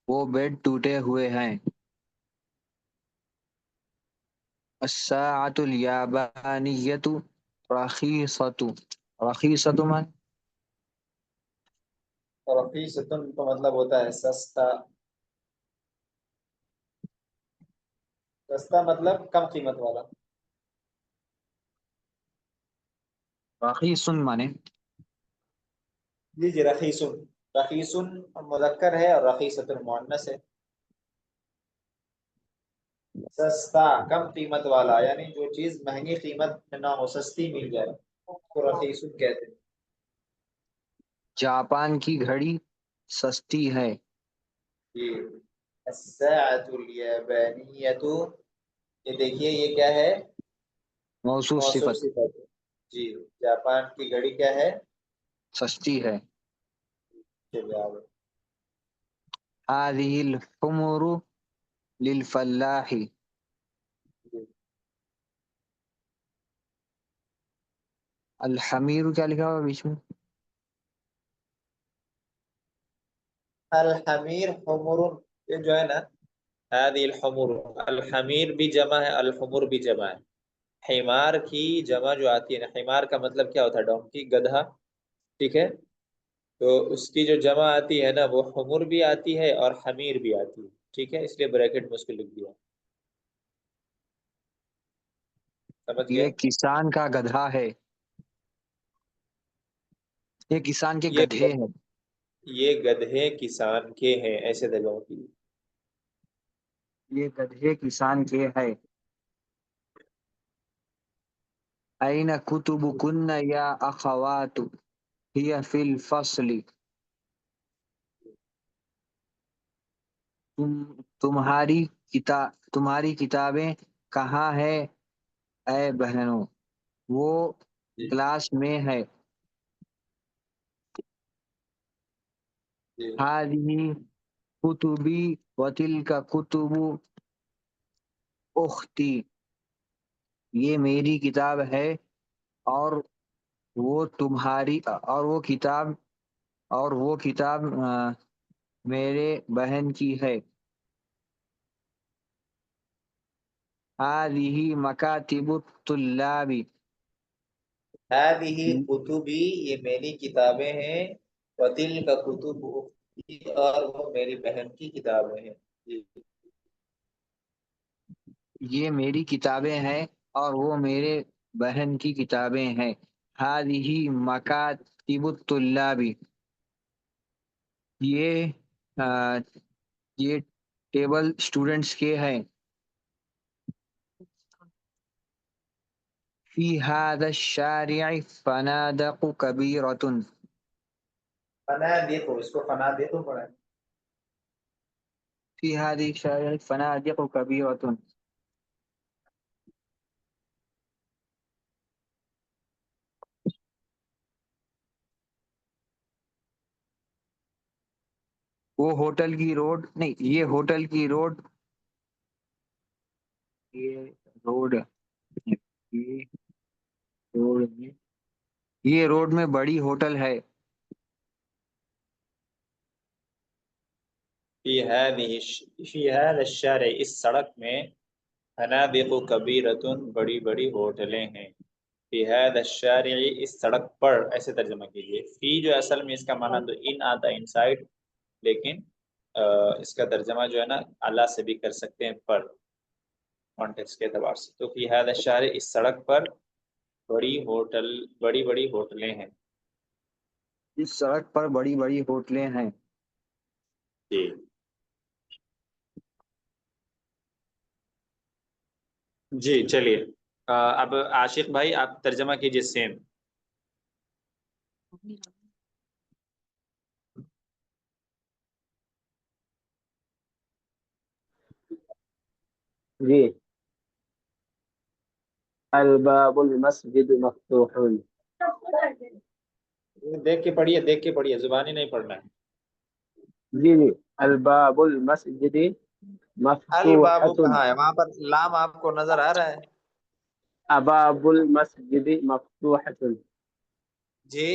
وہ بیڈ ٹوٹے ہوئے ہیں. الساعة اليابانية رخيصة. رخيصة من رخیصۃ کا مطلب ہوتا ہے سستا. سستا مطلب کم قیمت والا. رخیص مانے جی جی. رخیص. رخیص مذکر ہے اور رخیصۃ مؤنث ہے. سستا کم قیمت والا، یعنی جو چیز مہنگی قیمت میں نہ ہو، سستی مل جائے تو رخیص کہتے ہیں. جاپان کی گھڑی سستی ہے. جی. الساعة اليابانية، یہ دیکھیے یہ کیا ہے؟ موصوف موصوف صفت. صفت. جی. جاپان کی گھڑی کیا ہے؟ سستی ہے. چلیے آگے. هذه الحمر للفلاح. جی. الحمیر کیا لکھا ہوا بیچ میں؟ الحمیر حمر، یہ جو ہے نا، هذه الحمر، الحمیر بھی جمع ہے، الحمر بھی جمع ہے. حمار کی جمع جو آتی ہے نا، حمار کا مطلب کیا ہوتا ہے؟ ڈونکی، گدھا. ٹھیک ہے. تو اس کی جو جمع آتی ہے نا، وہ حمر بھی آتی ہے اور حمیر بھی آتی ہے. ٹھیک ہے، اس لیے بریکٹ میں اس کو لکھ دیا. سمجھ گئے؟ یہ کسان کا گدھا ہے. یہ کسان کے یہ گدھے ہیں. یہ گدھے کسان کے ہیں، ایسے درجوں کی. یہ گدھے کسان کے ہے. أين كتبكن يا أخوات هي في الفصل. تمہاری کتابیں کہاں ہے اے بہنوں؟ وہ جی کلاس میں ہے. جی هذه کتبی وتلك کتب اختی. یہ میری کتاب ہے اور وہ تمہاری اور وہ کتاب میرے بہن کی ہے. هذه مکاتب الطلاب. هذه کتبی، یہ میری کتابیں ہیں. وتلک کتب اختی، اور وہ میری بہن کی کتابیں ہیں. جی یہ میری کتابیں ہیں اور وہ میرے بہن کی کتابیں ہیں. هذه مکاتب الطلاب. یہ ٹیبل اسٹوڈنٹس کے ہیں. فی هذا الشارع فنادق کبیرۃ. فنا دیکھو، اس کو فنا دیکھو پڑھا. فی هذه الشارع فنادق کبیرۃ. وہ ہوٹل کی روڈ نہیں، یہ ہوٹل کی روڈ. یہ روڈ یہ یہ روڈ میں بڑی ہوٹل ہے. فی هذا الشارع، اس سڑک میں. فنادق کبیرۃ، بڑی بڑی ہوٹلیں ہیں. فی هذا الشارع، اس سڑک پر، ایسے ترجمہ کیجئے. فی جو اصل میں اس کا معنی تو ان آتا ہے، انسائڈ، لیکن اس کا ترجمہ جو ہے نا اللہ سے بھی کر سکتے ہیں، پر کانٹیکس کے اعتبار سے. تو فی هذا الشارع، اس سڑک پر بڑی بڑی ہوٹلیں ہیں. اس سڑک پر بڑی بڑی ہوٹلیں ہیں. جی جی چلیے. اب عاشق بھائی آپ ترجمہ کیجئے سیم. جی. الباب المسجد مفتوح. دیکھ کے پڑھیے، دیکھ کے پڑھیے، زبانی نہیں پڑھنا ہے. جی جی. الباب المسجد الباب مفتوحۃ. کہاں ہے؟ وہاں پر لام آپ کو نظر آ رہا ہے؟ ابواب المسجد مفتوحۃ. جی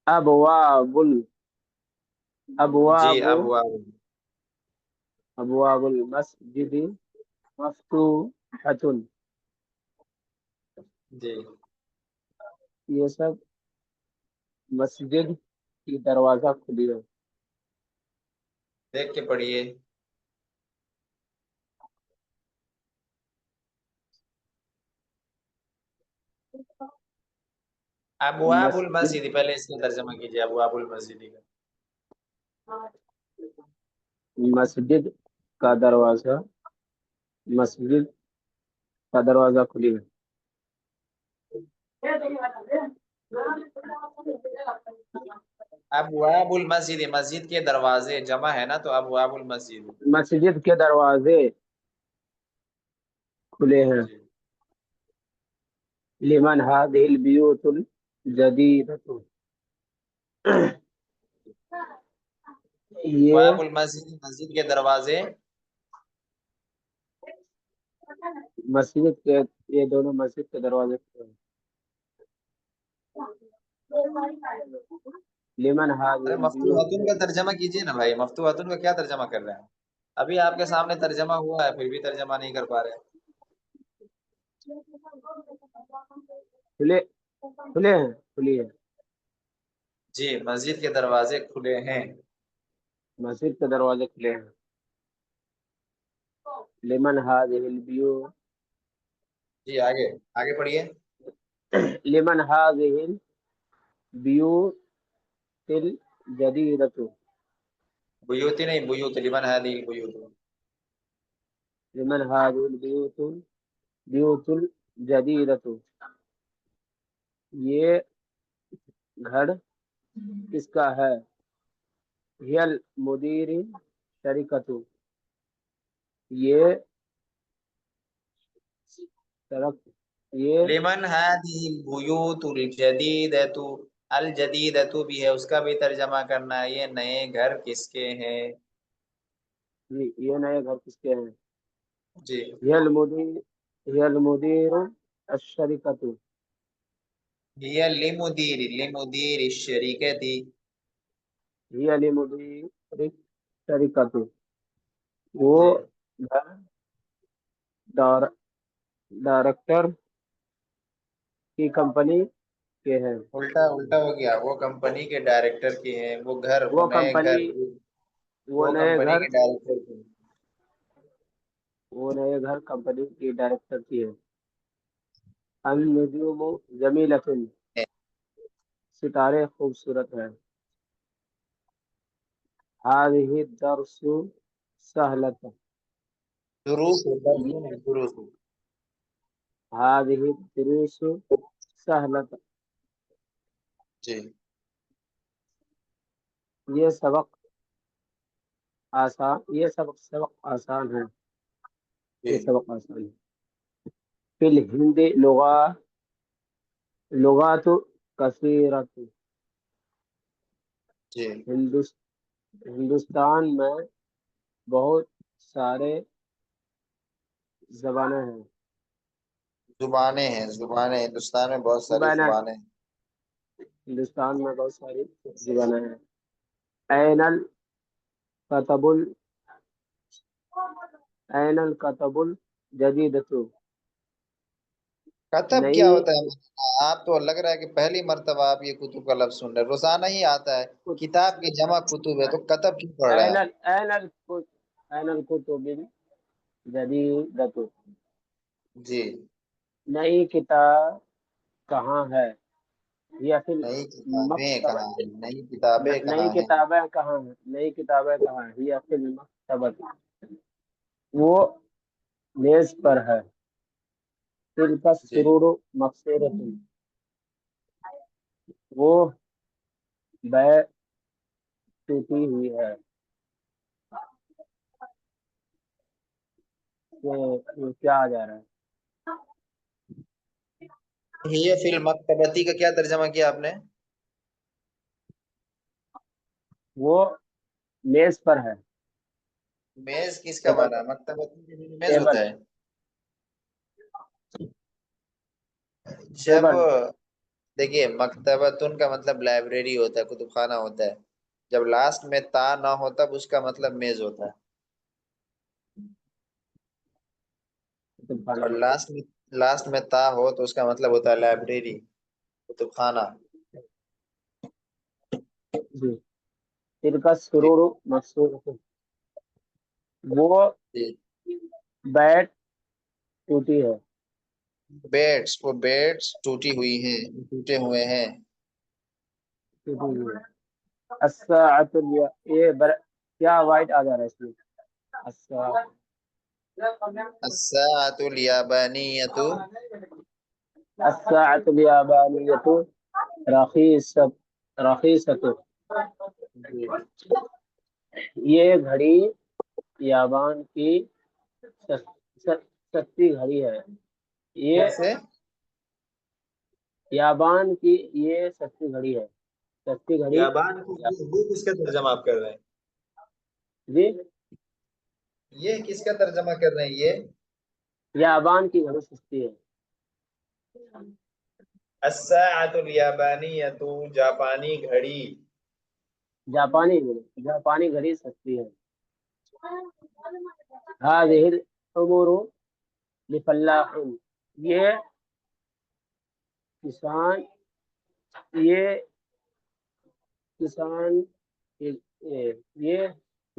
ابواب جی ابواب ابواب. ابواب المسجد مفتوحۃ. جی یہ سب مسجد کی دروازہ کھلی ہے. دیکھ کے پڑھیے. ابواب مسجد المسجد، پہلے اس کا ترجمہ کیجئے ابواب المسجد کا. مسجد کا دروازہ، مسجد کا دروازہ کھلی ہے. ابواب المسجد، مسجد کے دروازے جمع ہے نا، تو ابواب المسجد. مسجد کے دروازے کھلے ہیں. جی لمن هذه البيوت الجديدة. یہ ابواب المسجد، مسجد کے دروازے. مسجد کے، یہ دونوں مسجد کے دروازے کھلے ہیں. لمن هذه ارے مفتوحاتن کا البيوت. ترجمہ کیجئے نا بھائی. مفتوحاتن کا کیا ترجمہ کر رہے ہیں؟ ابھی آپ کے سامنے ترجمہ ہوا ہے، پھر بھی ترجمہ نہیں کر پا رہے. کھلے کھلے ہیں، کھلی ہے. جی مسجد کے دروازے کھلے ہیں. مسجد کے دروازے کھلے ہیں. لمن هذه البيوت جی آگے آگے پڑھیے. لمن هذه البيوت الجديدة بیوتی نہیں، بیوت، لمن هذه البیوت. لمن هذه البيوت الجديدة یہ گھر کس کا ہے؟ هي المدير شرکت یہ یہ لمن هذه البیوت الجدیدۃ، الجدیدۃ بھی ہے، اس کا بھی ترجمہ کرنا ہے، یہ نئے گھر کس کے ہیں. یہ نئے گھر کس کے ہیں؟ جی هي المدير الشرکت هي لمدیر الشرکت. هي لمدير الشرکت وہ جی گھر ڈائریکٹر کی کمپنی کے ہیں. الٹا الٹا ہو گیا، وہ کمپنی کے ڈائریکٹر کی ہیں، وہ گھر، وہ وہ نئے گھر، کمپنی وہ وہ نئے کمپنی گھر کے ڈائریکٹر کی ہیں. وہ نئے گھر کمپنی کی ڈائریکٹر کی ہے. النجوم جمیلۃ ستارے خوبصورت ہیں. هذه الدرس سہلۃ دروس، درس نہیں، دروس. هذه الدروس سہلۃ جی یہ سبق سبق آسان ہے. جی یہ سبق آسان ہے. فی الہند لغات کثیرت جی ہندوستان میں بہت سارے زبانیں ہیں. زبانیں ہیں، زبانیں، ہندوستان میں بہت ساری زبانیں زبانیں ہیں. ہندوستان میں بہت ساری زبانیں ہیں. این الکتب این الکتب الجدیدۃ کتب نئی کیا ہوتا ہے؟ آپ تو لگ رہا ہے کہ پہلی مرتبہ آپ یہ کتب کا لفظ سن رہے ہیں، روزانہ ہی آتا ہے. کتاب کی جمع کتب ہے، تو کتب کیوں پڑھ رہے ہیں آپ؟ این الکتب الجدیدۃ جی نئی کتاب کہاں ہے؟ یا پھر نئی کتابیں مکتبہ کہاں ہیں؟ نئی کتابیں نئی کہاں ہیں؟ کتابیں کہاں ہیں؟ نئی کتابیں کہاں ہیں؟ یا پھر مکتبہ وہ میز پر ہے. تلک جی السرور مقصورۃ وہ بے ٹوٹی ہوئی ہے. یہ کیا آ جا رہا ہے؟ یہ فی المکتبتی کا کیا ترجمہ کیا آپ نے؟ وہ میز پر ہے. میز کس کا ٹیبل معنی ہے؟ پر مکتبتی کے لیے میز ٹیبل ہوتا ہے. جب ٹیبل دیکھیے، مکتبتن کا مطلب لائبریری ہوتا ہے، کتب خانہ ہوتا ہے. جب لاسٹ میں تا نہ ہو تب اس کا مطلب میز ہوتا ہے، اور لاسٹ میں تا ہو تو اس کا مطلب ہوتا ہے لائبریری، کتب خانہ. جی. تلک السرور مقصورۃ وہ جی بیٹ ٹوٹی ہے. بیٹس، وہ بیٹس ٹوٹی ہوئی ہیں، ٹوٹے ہوئے ہیں. ٹوٹی ہوئی ہے. الساعۃ یہ کیا وائٹ آ جا رہا ہے اس میں؟ الساعۃ الساعۃ الیابانیۃ. الساعۃ الیابانیۃ رخیصۃ جی یہ گھڑی یابان کی سستی گھڑی ہے. یہ کیسے؟ یابان کی یہ سستی گھڑی ہے. سستی گھڑی یابان کی یہ کس کا ترجمہ آپ کر رہے ہیں؟ جی یہ کس کا ترجمہ کر رہے ہیں یہ؟ یابان کی گھڑی سستی ہے. الساعۃ الیابانیۃ، جاپانی گھڑی. جاپانی گھڑی سستی ہے. هذه الامور لفلاح یہ کسان یہ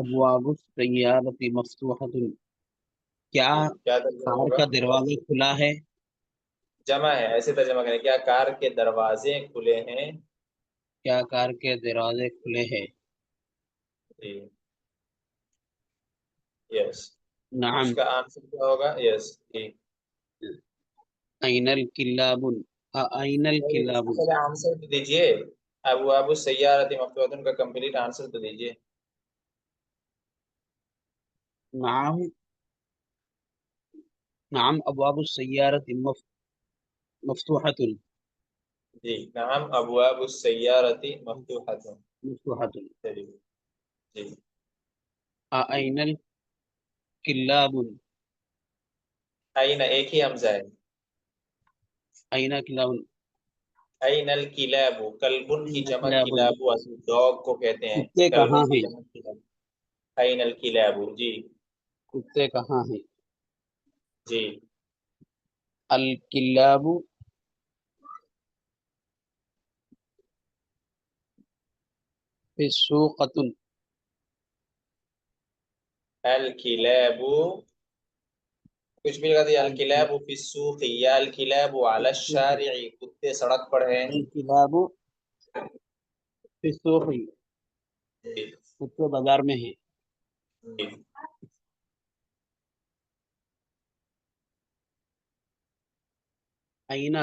ابواب السیارۃ مفتوحۃ، کیا کیا ترجمہ کار ہوگا؟ کا دروازہ کھلا ہے؟ جمع ہے، ایسے ترجمہ کریں، کیا کار کے دروازے کھلے ہیں؟ کیا کار کے دروازے کھلے ہیں؟ جی یس. نعم. اس کا آنسر کیا ہوگا؟ یس جی. این الکلاب، این الکلاب. پہلے آنسر تو دیجیے. ابواب السیارۃ مفتوحۃ کا کمپلیٹ آنسر تو دیجیے. نعم، نعم ابواب السیارۃ مفتوحۃ. جی نعم ابواب السیارۃ مفتوحۃ. مفتوحۃ. چلیے جی. این الکلاب. این ایک ہی حمزہ ہے. این کلاب. این الکلاب، کلبن کی این جمع کلاب. کلاب، ڈاگ کو کہتے ہیں. کتے کہاں کلبن کی ہیں؟ جمع کلاب. این الکلاب جی. کتے کہاں ہیں؟ جی الکلاب فی السوقۃ. الکلاب، کچھ بھی لگا دیا. الکلاب فی السوق یا الکلاب علی الشارع، کتے سڑک پر ہیں. الکلاب فی السوق، جی کتے بازار میں ہیں. جی. این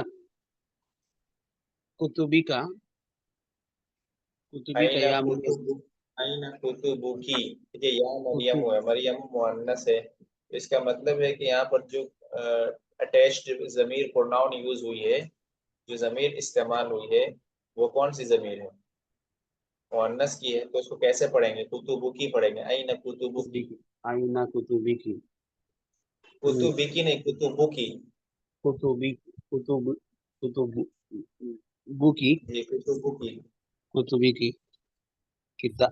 کتبی کا، کتبی کا این یا مریم. کتب، این کتبکی، یہ یا مریم ہے، مریم مؤنث ہے. اس کا مطلب ہے کہ یہاں پر جو اٹیچڈ ضمیر پروناؤن یوز ہوئی ہے، جو ضمیر استعمال ہوئی ہے، وہ کون سی ضمیر ہے؟ مؤنث کی ہے. تو اس کو کیسے پڑھیں گے؟ کتبکی پڑھیں گے. این کتبکی. این کتبی کی، کتبکی نہیں، کتبکی. کتبی، کتب، کتب بو کی، جی کتبکی. کتبی کی. با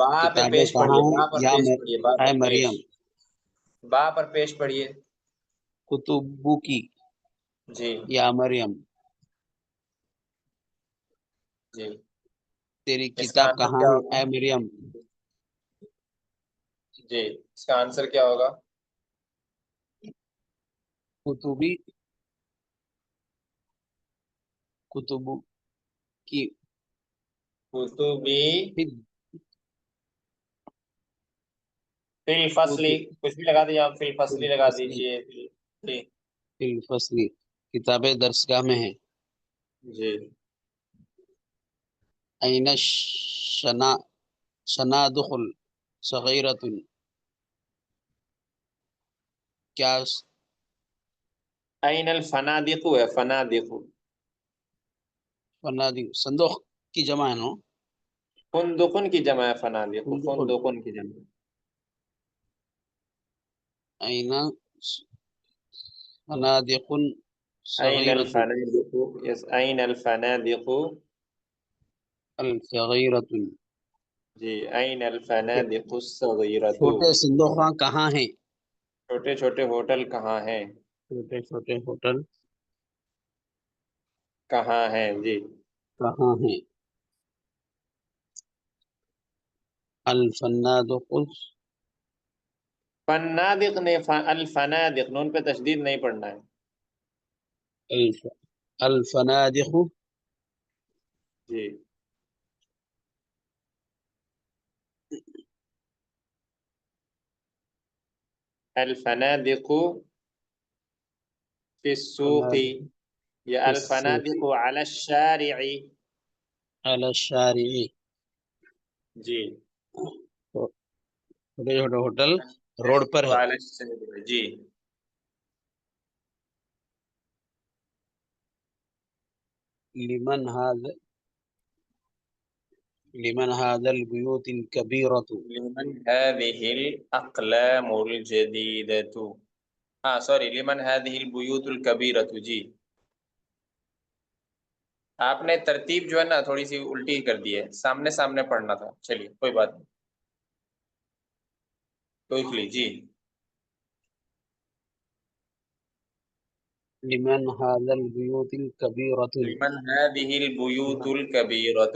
پہ کتابیں پیش کہاں پڑھیے، با ہیں پر یا پیش پڑھیے، با اے پر پیش. مریم؟ با پر پیش پڑھیے. کتبو کی جی یا مریم، جی. تیری اس کا کتاب آنسر کہاں کیا ہے ہوگا؟ اے مریم؟ جی اس کا آنسر کیا ہوگا؟ کتبی، کتبو کی. کتبی فی فی الفصل، کچھ بھی لگا دیجیے آپ، فی الفصل لگا الفصل، دیجیے. جی فی الفصل، کتابیں درسگاہ میں ہیں. جی. این شنادخ صغیرۃ، کیا این الفنادق ہے، فنادق. فنادق صندوق کی جمع ہے نا؟ فندقن کی جمع ہے فنادق، فندق. فندقن کی جمع. این فنادق این صغیرۃ، الفنادق، یس این الفنادق. الصغیرۃ. جی این الفنادق الصغیرۃ. چھوٹے صندوق کہاں ہیں؟ چھوٹے چھوٹے ہوٹل کہاں ہیں؟ چھوٹے چھوٹے ہوٹل کہاں ہیں؟ جی. کہاں ہیں؟ الفنادق، فنادق نے الفنادق، نون پہ تشدید نہیں پڑھنا ہے. الفنادق جی. الفنادق فی السوق فنادق یا فی السوق الفنادق علی الشارع. علی الشارع. جی. چھوٹے چھوٹے ہوٹل روڈ پر ہے. علی الشارع. جی. لمن هذا البيوت الكبيرة. لمن هذه الأقلام الجديدة. سوری، لمن هذه البيوت الكبيرة. جی. آپ نے ترتیب جو ہے نا تھوڑی سی الٹی کر دی ہے، سامنے سامنے پڑھنا تھا. چلیے کوئی بات نہیں، کوئی لی. جی. لمن هذا البيوت الكبيرة. لمن هذه البيوت الكبيرة.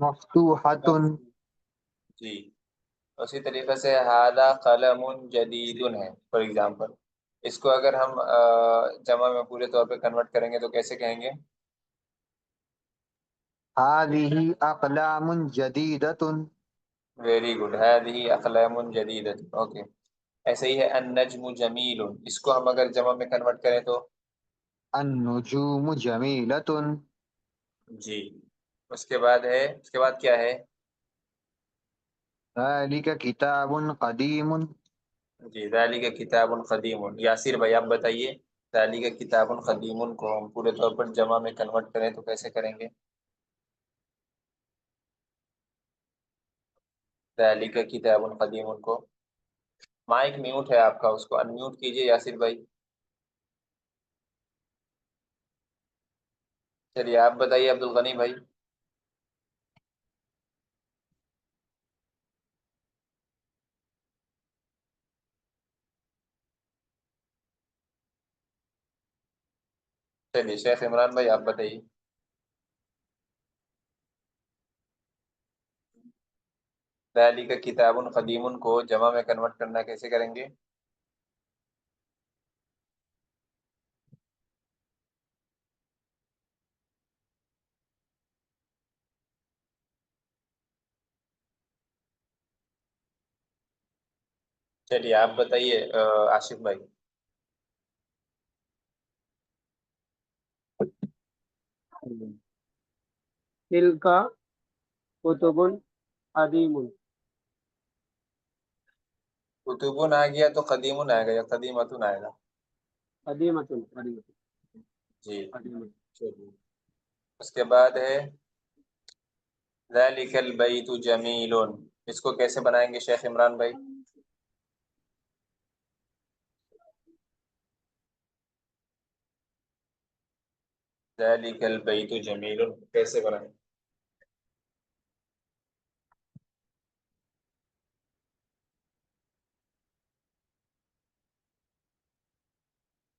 مفتوحۃ، جی اسی طریقے سے ہادہ قلم جدید ہے فار ایگزامپل، اس کو اگر ہم جمع میں پورے طور پہ کنورٹ کریں گے تو کیسے کہیں گے؟ هذه اقلام جدیدۃ، ویری گڈ، هذه اقلام جدیدۃ، اوکے۔ ایسے ہی ہے النجم جمیل، اس کو ہم اگر جمع میں کنورٹ کریں تو النجوم جمیلۃ، جی اس کے بعد ہے، اس کے بعد کیا ہے؟ ذلك کتاب قدیم، جی ذالک کتاب قدیم، یاسر بھائی آپ بتائیے ذالک کتاب قدیم کو ہم پورے طور پر جمع میں کنورٹ کریں تو کیسے کریں گے؟ ذالک کتاب قدیم کو، مائک میوٹ ہے آپ کا، اس کو ان میوٹ کیجئے یاسر بھائی۔ چلیے آپ بتائیے عبد الغنی بھائی۔ چلیے شیخ عمران بھائی آپ بتائیے۔ ذالک کتاب قدیم کو جمع میں کنورٹ کرنا کیسے کریں گے؟ چلیے آپ بتائیے آصف بھائی۔ تلک کتب قدیم، کتبن آ گیا تو قدیمن آئے گا یا قدیمتن آئے گا؟ قدیمۃ، جی قدیمۃ، چلیے اس کے بعد ہے ذالک البیت جمیل، اس کو کیسے بنائیں گے شیخ عمران بھائی؟ ذالک البیت جمیل کیسے بنائیں؟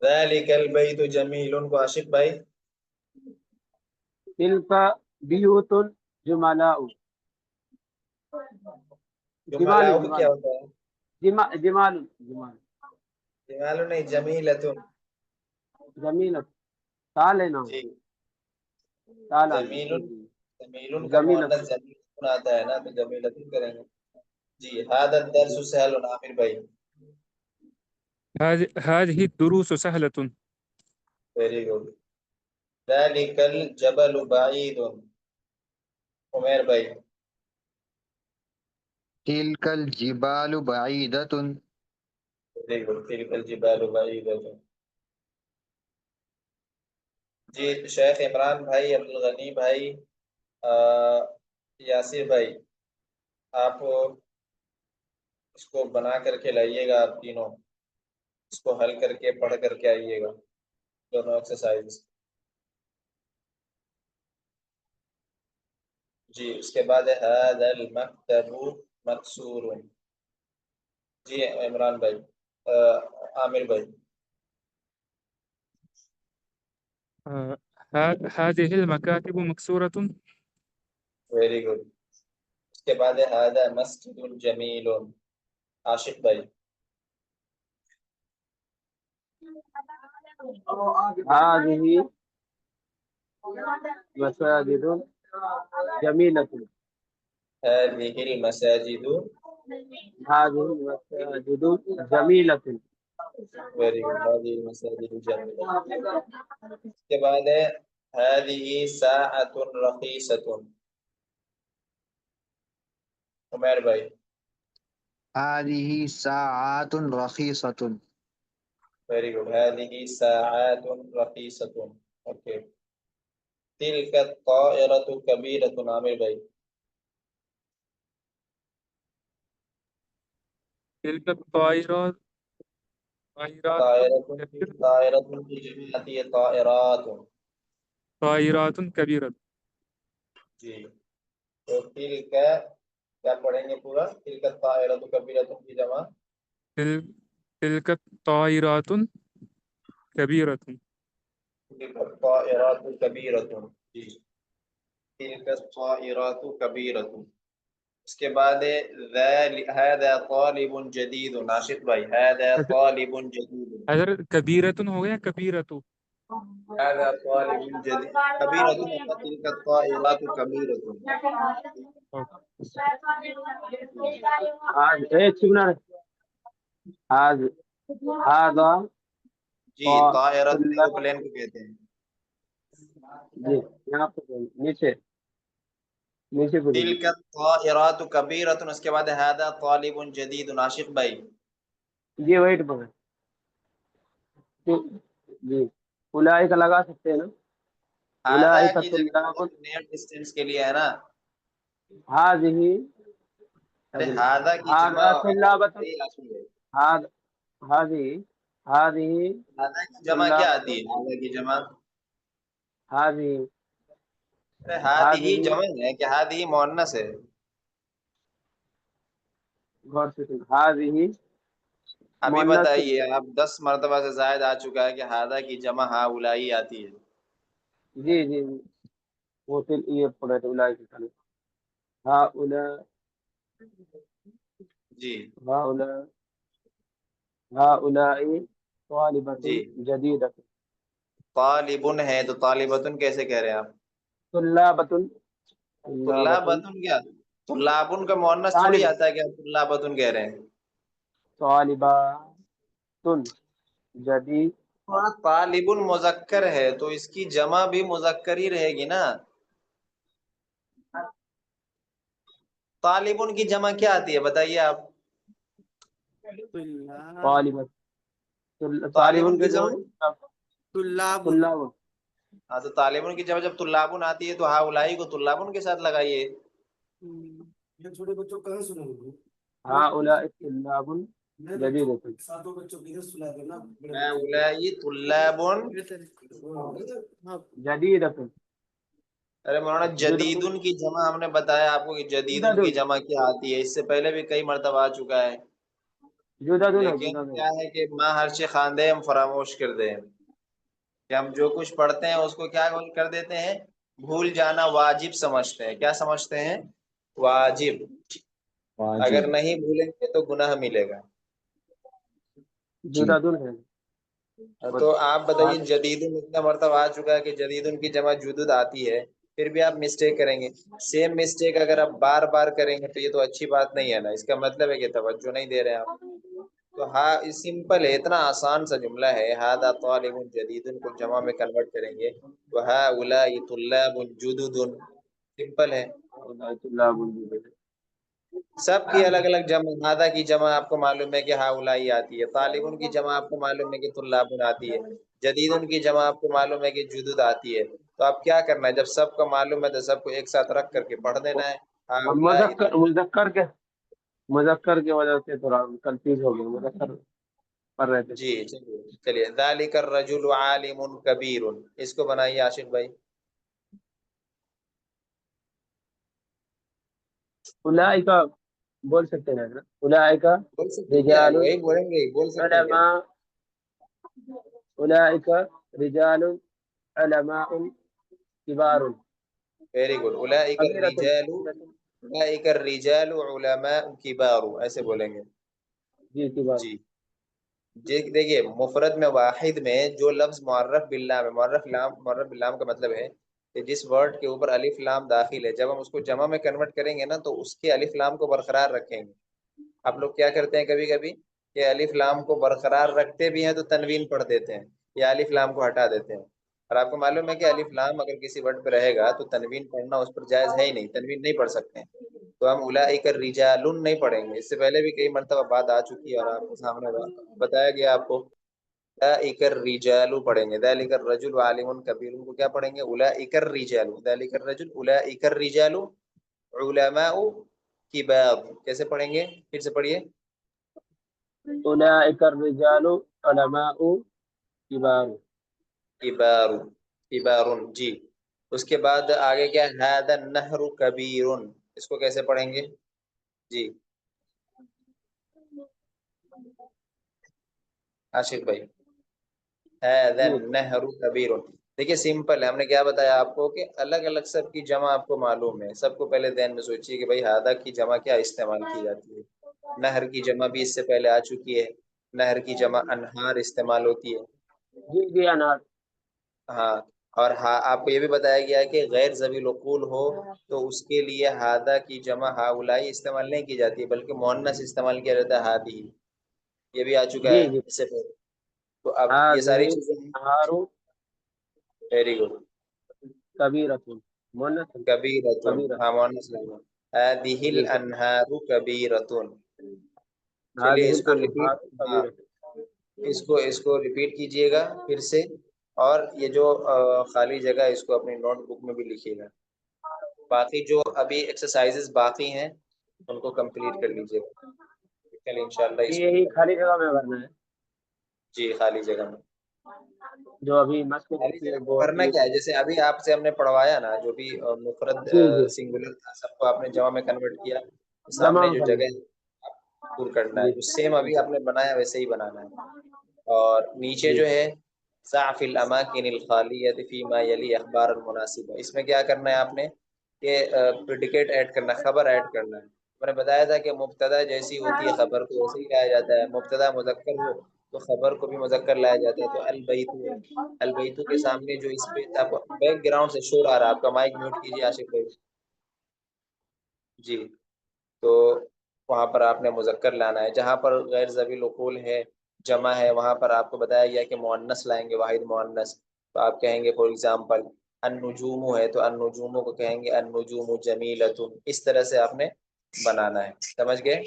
ذالک البیت جمیل کو عاشق بھائی۔ تلک بیوت جملاء، جمال جمالاؤ جمال کیا ہوتا ہے؟ جمال جمال جمال نہیں، جمیلتن۔ جمیلۃ، تال ہے نا، جی تال آ گئی، جمیل، جی جی، جمیل کا جمیلۃ، مؤنث جمیل آتا ہے نا تو جمیلتن کریں گے۔ جی هذا الدرس سهل عامر بھائی۔ هذه الدروس سهلة. Very good. ذالک الجبل بعید، عمیر بھائی۔ تلك الجبال بعیدۃ، ویری گڈ، تلک الجبال بعیدۃ۔ جی شیخ عمران بھائی، عبد الغنی بھائی، یاسر بھائی، آپ اس کو بنا کر کے لائیے گا، آپ تینوں اس کو حل کر کے پڑھ کر کے آئیے گا دونوں ایکسرسائز۔ جی اس کے بعد ہے هذا المکتب مکسور، جی عمران بھائی، عامر بھائی۔ هذه المكاتب مكسورة. Very good. اس کے بعد ہے هذا مسجد جمیل، عاشق بھائی۔ هذه مساجد جمیلۃ، هذه المساجد، هذه المساجد جمیلۃ، ویری گڈ، هذه المساجد جمیلة۔ اس کے بعد ہے هذه ساعة رخيصة، عمیر بھائی۔ هذه ساعات رخيصة، ویری گڈ، هذه ساعات رخيصة، اوکے۔ تلك الطائرة كبيرة، عامر بھائی۔ تلك الطائرات طائرة، كبيرة. طائرة کی جمع آتی ہے طائرات، طائرات كبيرة. جی تو تلک کیا پڑھیں گے پورا؟ تلک الطائرة كبيرة کی جمع تلك الطائرات كبيرة. تلك الطائرات كبيرة، جی تلك الطائرات كبيرة. اس کے بعد هذا طالب جدید. ناشد بھائی هذا طالب جدید. حضرت کبیرتن ہو گیا کبیرتو. هذا طالب جدید. كبيرة ہوگا تلك الطائرات كبيرة. آج ایک سگنا آج هذا جی طائرۃ ایروپلین کو کہتے ہیں. جی یہاں پہ نیچے نیچے بولیے. تلك الطائرات كبيرة. اس کے بعد هذا طالب جدید. ناشد بھائی جی ویٹ پر جی اولئک کا لگا سکتے ہیں نا. هذا اولئک کی جگہ طلاب نیئر ڈسٹینس کے لیے ہے نا. هذه ارے هذا کی جمع هذا طلابة هذا هذه کی جمع کیا آتی ہے؟ هذا کی جمع هذه هذه جمع ہے کہ هذه مؤنث ہے؟ غور سے سن. هذه ابھی مؤنث بتائیے آپ 10 مرتبہ سے زائد آ چکا ہے کہ هذا کی جمع هؤلاء آتی ہے. جی جی وہ یہ پڑھے تھے اولئک کا. هؤلاء جی هؤلاء طالبة جی جديدة. طالبن ہے تو طالبتن کیسے کہہ رہے ہیں آپ؟ طلابة طلابتن کیا؟ طلابن کا مؤنث تھوڑی آتا ہے کہ آپ طلابتن کہہ رہے ہیں. طالبات جدید. طالبن مذکر ہے تو اس کی جمع بھی مذکر ہی رہے گی نا. طالبن کی جمع کیا آتی ہے بتائیے آپ؟ طالبن کی جمع طلاب. ہاں تو طالبن کی جمع جب طلابن آتی ہے تو ہاؤلائی کو طلابن کے ساتھ لگائیے. چھوٹے بچوں کہاں سنا هؤلاء طلاب جدید. ساتوں بچوں کی ادھر سنا دینا. ہاؤلائی طلابن جدید. ارے مولانا جدیدن کی جمع ہم نے بتایا آپ کو کہ جدیدن کی جمع کیا آتی ہے. اس سے پہلے بھی کئی مرتبہ آ چکا ہے لیکن کیا ہے کہ ماں ہر چیز خواندے ہم فراموش کر دیں کہ ہم جو کچھ پڑھتے ہیں اس کو کیا کر دیتے ہیں بھول جانا واجب سمجھتے ہیں. کیا سمجھتے ہیں؟ واجب. اگر نہیں بھولیں گے تو گناہ ملے گا. تو آپ بتائیے جدیدن اتنا مرتبہ آ چکا ہے کہ جدیدن کی جمع جدود آتی ہے پھر بھی آپ مسٹیک کریں گے. سیم مسٹیک اگر آپ بار بار کریں گے تو یہ تو اچھی بات نہیں ہے نا. اس کا مطلب ہے کہ توجہ نہیں دے رہے آپ. تو ہاں سمپل ہے, اتنا آسان سا جملہ ہے. هذا طالب جدید کو جمع میں کنورٹ کریں گے تو هؤلاء طلاب جدد. سمپل ہے. سب کی الگ الگ جمع. هذا کی جمع آپ کو معلوم ہے کہ هؤلاء آتی ہے. طالب کی جمع آپ کو معلوم ہے کہ طلاب آتی ہے. جدید کی جمع آپ کو معلوم ہے کہ جدد آتی ہے. تو آپ کیا کرنا ہے, جب سب کو معلوم ہے تو سب کو ایک ساتھ رکھ کر کے پڑھ دینا ہے. مذکر کی وجہ سے تھوڑا کنفیوز ہو گیا. مذکر پڑھ رہے تھے. جی چلیے. ذالک الرجل عالم کبیر. اس کو بنائیے عاشق بھائی. اولئک بول سکتے ہیں نا. اولئک بول سکتے ہیں کیا, رجال وہی بولیں گے, بول سکتے ہیں کیا؟ علماء. اولئک رجال علماء کبار. Very good. اولئک الرجال علماء کبار. ایسے بولیں گے. جی کبار. جی دیکھیے مفرد میں واحد میں جو لفظ معرف باللام ہے, معرف باللام کا مطلب ہے کہ جس ورڈ کے اوپر الف لام داخل ہے جب ہم اس کو جمع میں کنورٹ کریں گے نا تو اس کے الف لام کو برقرار رکھیں گے. آپ لوگ کیا کرتے ہیں کبھی کبھی کہ الف لام کو برقرار رکھتے بھی ہیں تو تنوین پڑھ دیتے ہیں یا الف لام کو ہٹا دیتے ہیں. اور آپ کو معلوم ہے کہ الف لام اگر کسی ورڈ پہ رہے گا تو تنوین پڑھنا اس پر جائز ہے ہی نہیں, تنوین نہیں پڑھ سکتے ہیں. تو ہم اولئک الرجال نہیں پڑھیں گے. اس سے پہلے بھی کئی مرتبہ بات آ چکی ہے اور آپ کے سامنے بتایا گیا آپ کو. اولئک الرجال پڑھیں گے. ذالک الرجل عالم کبیر کو کیا پڑھیں گے؟ اولئک الرجال. ذالک الرجل اولئک الرجال علماء کبار. کیسے پڑھیں گے؟ پھر سے پڑھیے. اولئک الرجال علماء کبار. کبار. جی اس کے بعد آگے کیا ہے؟ هذا النهر کبیر. اس کو کیسے پڑھیں گے؟ جی عاشق بھائی. هذا النهر کبیر. دیکھیے سمپل ہے، ہم نے کیا بتایا آپ کو کہ الگ الگ سب کی جمع آپ کو معلوم ہے. سب کو پہلے ذہن میں سوچیے کہ بھائی ہادہ کی جمع کیا استعمال کی جاتی ہے. نہر کی جمع بھی اس سے پہلے آ چکی ہے، نہر کی جمع انہار استعمال ہوتی ہے. جی جی انار. ہاں، اور ہاں آپ کو یہ بھی بتایا گیا ہے کہ غیر ذوی العقول ہو تو اس کے لیے ہادہ کی جمع ہاؤلائی استعمال نہیں کی جاتی بلکہ مؤنث استعمال کیا جاتا ہے ہادی. یہ بھی آ چکا جی ہے جی اس سے پہلے. تو اب یہ ساری هذه چیزیں ہیں. انهار ویری گڈ. كبيرة. مؤنث. کبیرتون، كبيرة. ہاں مؤنث لگا. هذه جی سر. الانہار کبیرتون. چلیے هذه اس کو ریپیٹ، الانهار ہاں كبيرة. اس کو ریپیٹ کیجئے گا پھر سے. اور یہ جو خالی جگہ ہے اس کو اپنی نوٹ بک میں بھی لکھیے گا. باقی جو ابھی ایکسرسائزز باقی ہیں ان کو کمپلیٹ کر لیجیے گا. کل انشاءاللہ اس کو یہی خالی جگہ میں بھرنا ہے جی خالی جگہ میں. جو ابھی مشق خالی ہوتی ہے جگہ میں وہ بھرنا کیا ہے، جیسے ابھی آپ سے ہم نے پڑھوایا نا جو بھی مفرد جی جی سنگولر تھا سب کو آپ نے جمع میں کنورٹ کیا. جمع سامنے جو کرنا جگہ ہے. ہے پور کرنا ہے جی جو سیم ابھی آپ نے بنایا ویسے ہی بنانا ہے. اور نیچے جی جو ہے ضعف الاماکن الخالیۃ فیما یلی اخبار المناسبہ، اس میں کیا کرنا ہے آپ نے کہ پریڈیکیٹ ایڈ کرنا ہے، خبر ایڈ کرنا ہے. میں نے بتایا تھا کہ مبتدا جیسی ہوتی ہے خبر کو ویسے ہی لایا جاتا ہے. مبتدا مذکر ہو تو خبر کو بھی مذکر لایا جاتا ہے. تو البیت ہے، البیتو کے سامنے جو اس پہ آپ بیک گراؤنڈ سے شور آ رہا ہے، آپ کا مائک میوٹ کیجیے آصف بھائی. جی تو وہاں پر آپ نے مذکر لانا ہے. جہاں پر غیر ذوی العقول ہے جمع ہے وہاں پر آپ کو بتایا گیا کہ مؤنث لائیں گے، واحد مؤنث. تو آپ کہیں گے فار ایگزامپل النجوم ہے تو النجوم کو کہیں گے النجوم جمیلۃ. اس طرح سے آپ نے بنانا ہے. سمجھ گئے؟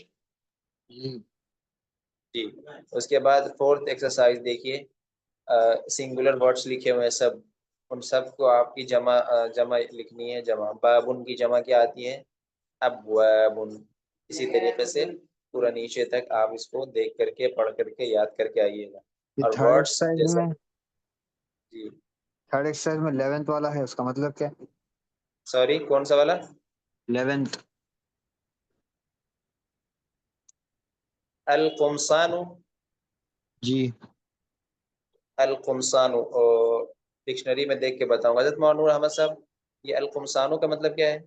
جی. اس کے بعد فورتھ ایکسرسائز دیکھیے، سنگولر ورڈز لکھے ہوئے ہیں سب، ان سب کو آپ کی جمع لکھنی ہے. جمع بابن کی جمع کیا آتی ہے؟ ابوابن. اسی طریقے سے پورا نیچے تک آپ اس کو دیکھ کر کے پڑھ کر کے یاد کر کے آئیے گا. یہ اور تھرڈ ورڈز ایکسرسائز جیسا میں جی تھرڈ ایکسرسائز میں 11th والا ہے، اس کا مطلب کیا؟ سوری کون سا والا؟ 11th. القمصان. جی القمصان ڈکشنری میں دیکھ کے بتاؤں گا. حضرت مانور احمد صاحب یہ القمصانو کا مطلب کیا ہے؟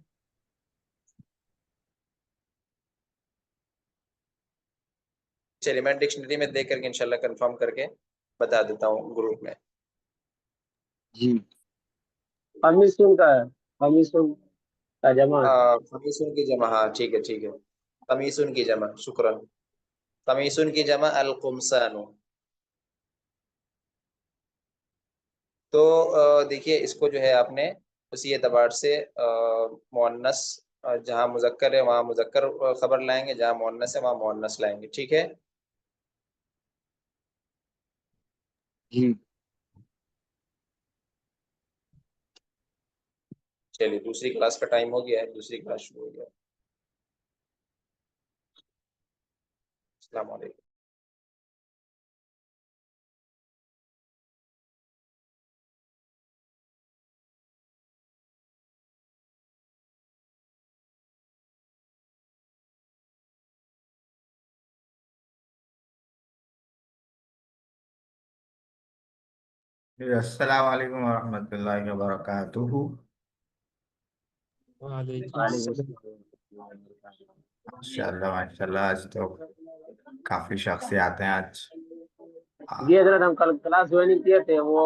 چلیے میں ڈکشنری میں دیکھ کر کے انشاءاللہ کنفرم کر کے بتا دیتا ہوں گروپ میں. جی خمیسون کا ہے. خمیسون کا جمع ہے. قمیصن کی جمع، ہاں ٹھیک ہے ٹھیک ہے. قمیصن کی جمع، شکرا. قمیصن کی جمع القمصان. تو دیکھیے اس کو جو ہے آپ نے اسی اعتبار سے مؤنث جہاں مذکر ہے وہاں مذکر خبر لائیں گے، جہاں مؤنث ہے وہاں مؤنث لائیں گے. ٹھیک ہے. جی چلیے دوسری کلاس کا ٹائم ہو گیا ہے، دوسری کلاس شروع ہو گیا. السلام علیکم. السلام علیکم ورحمۃ اللہ وبرکاتہ. وعلیکم وعلیکم السلام. السلام. ماشاء اللہ آج تو کافی شخصیات ہیں آج. جی حضرت ہم کل کلاس جوائن کیے تھے وہ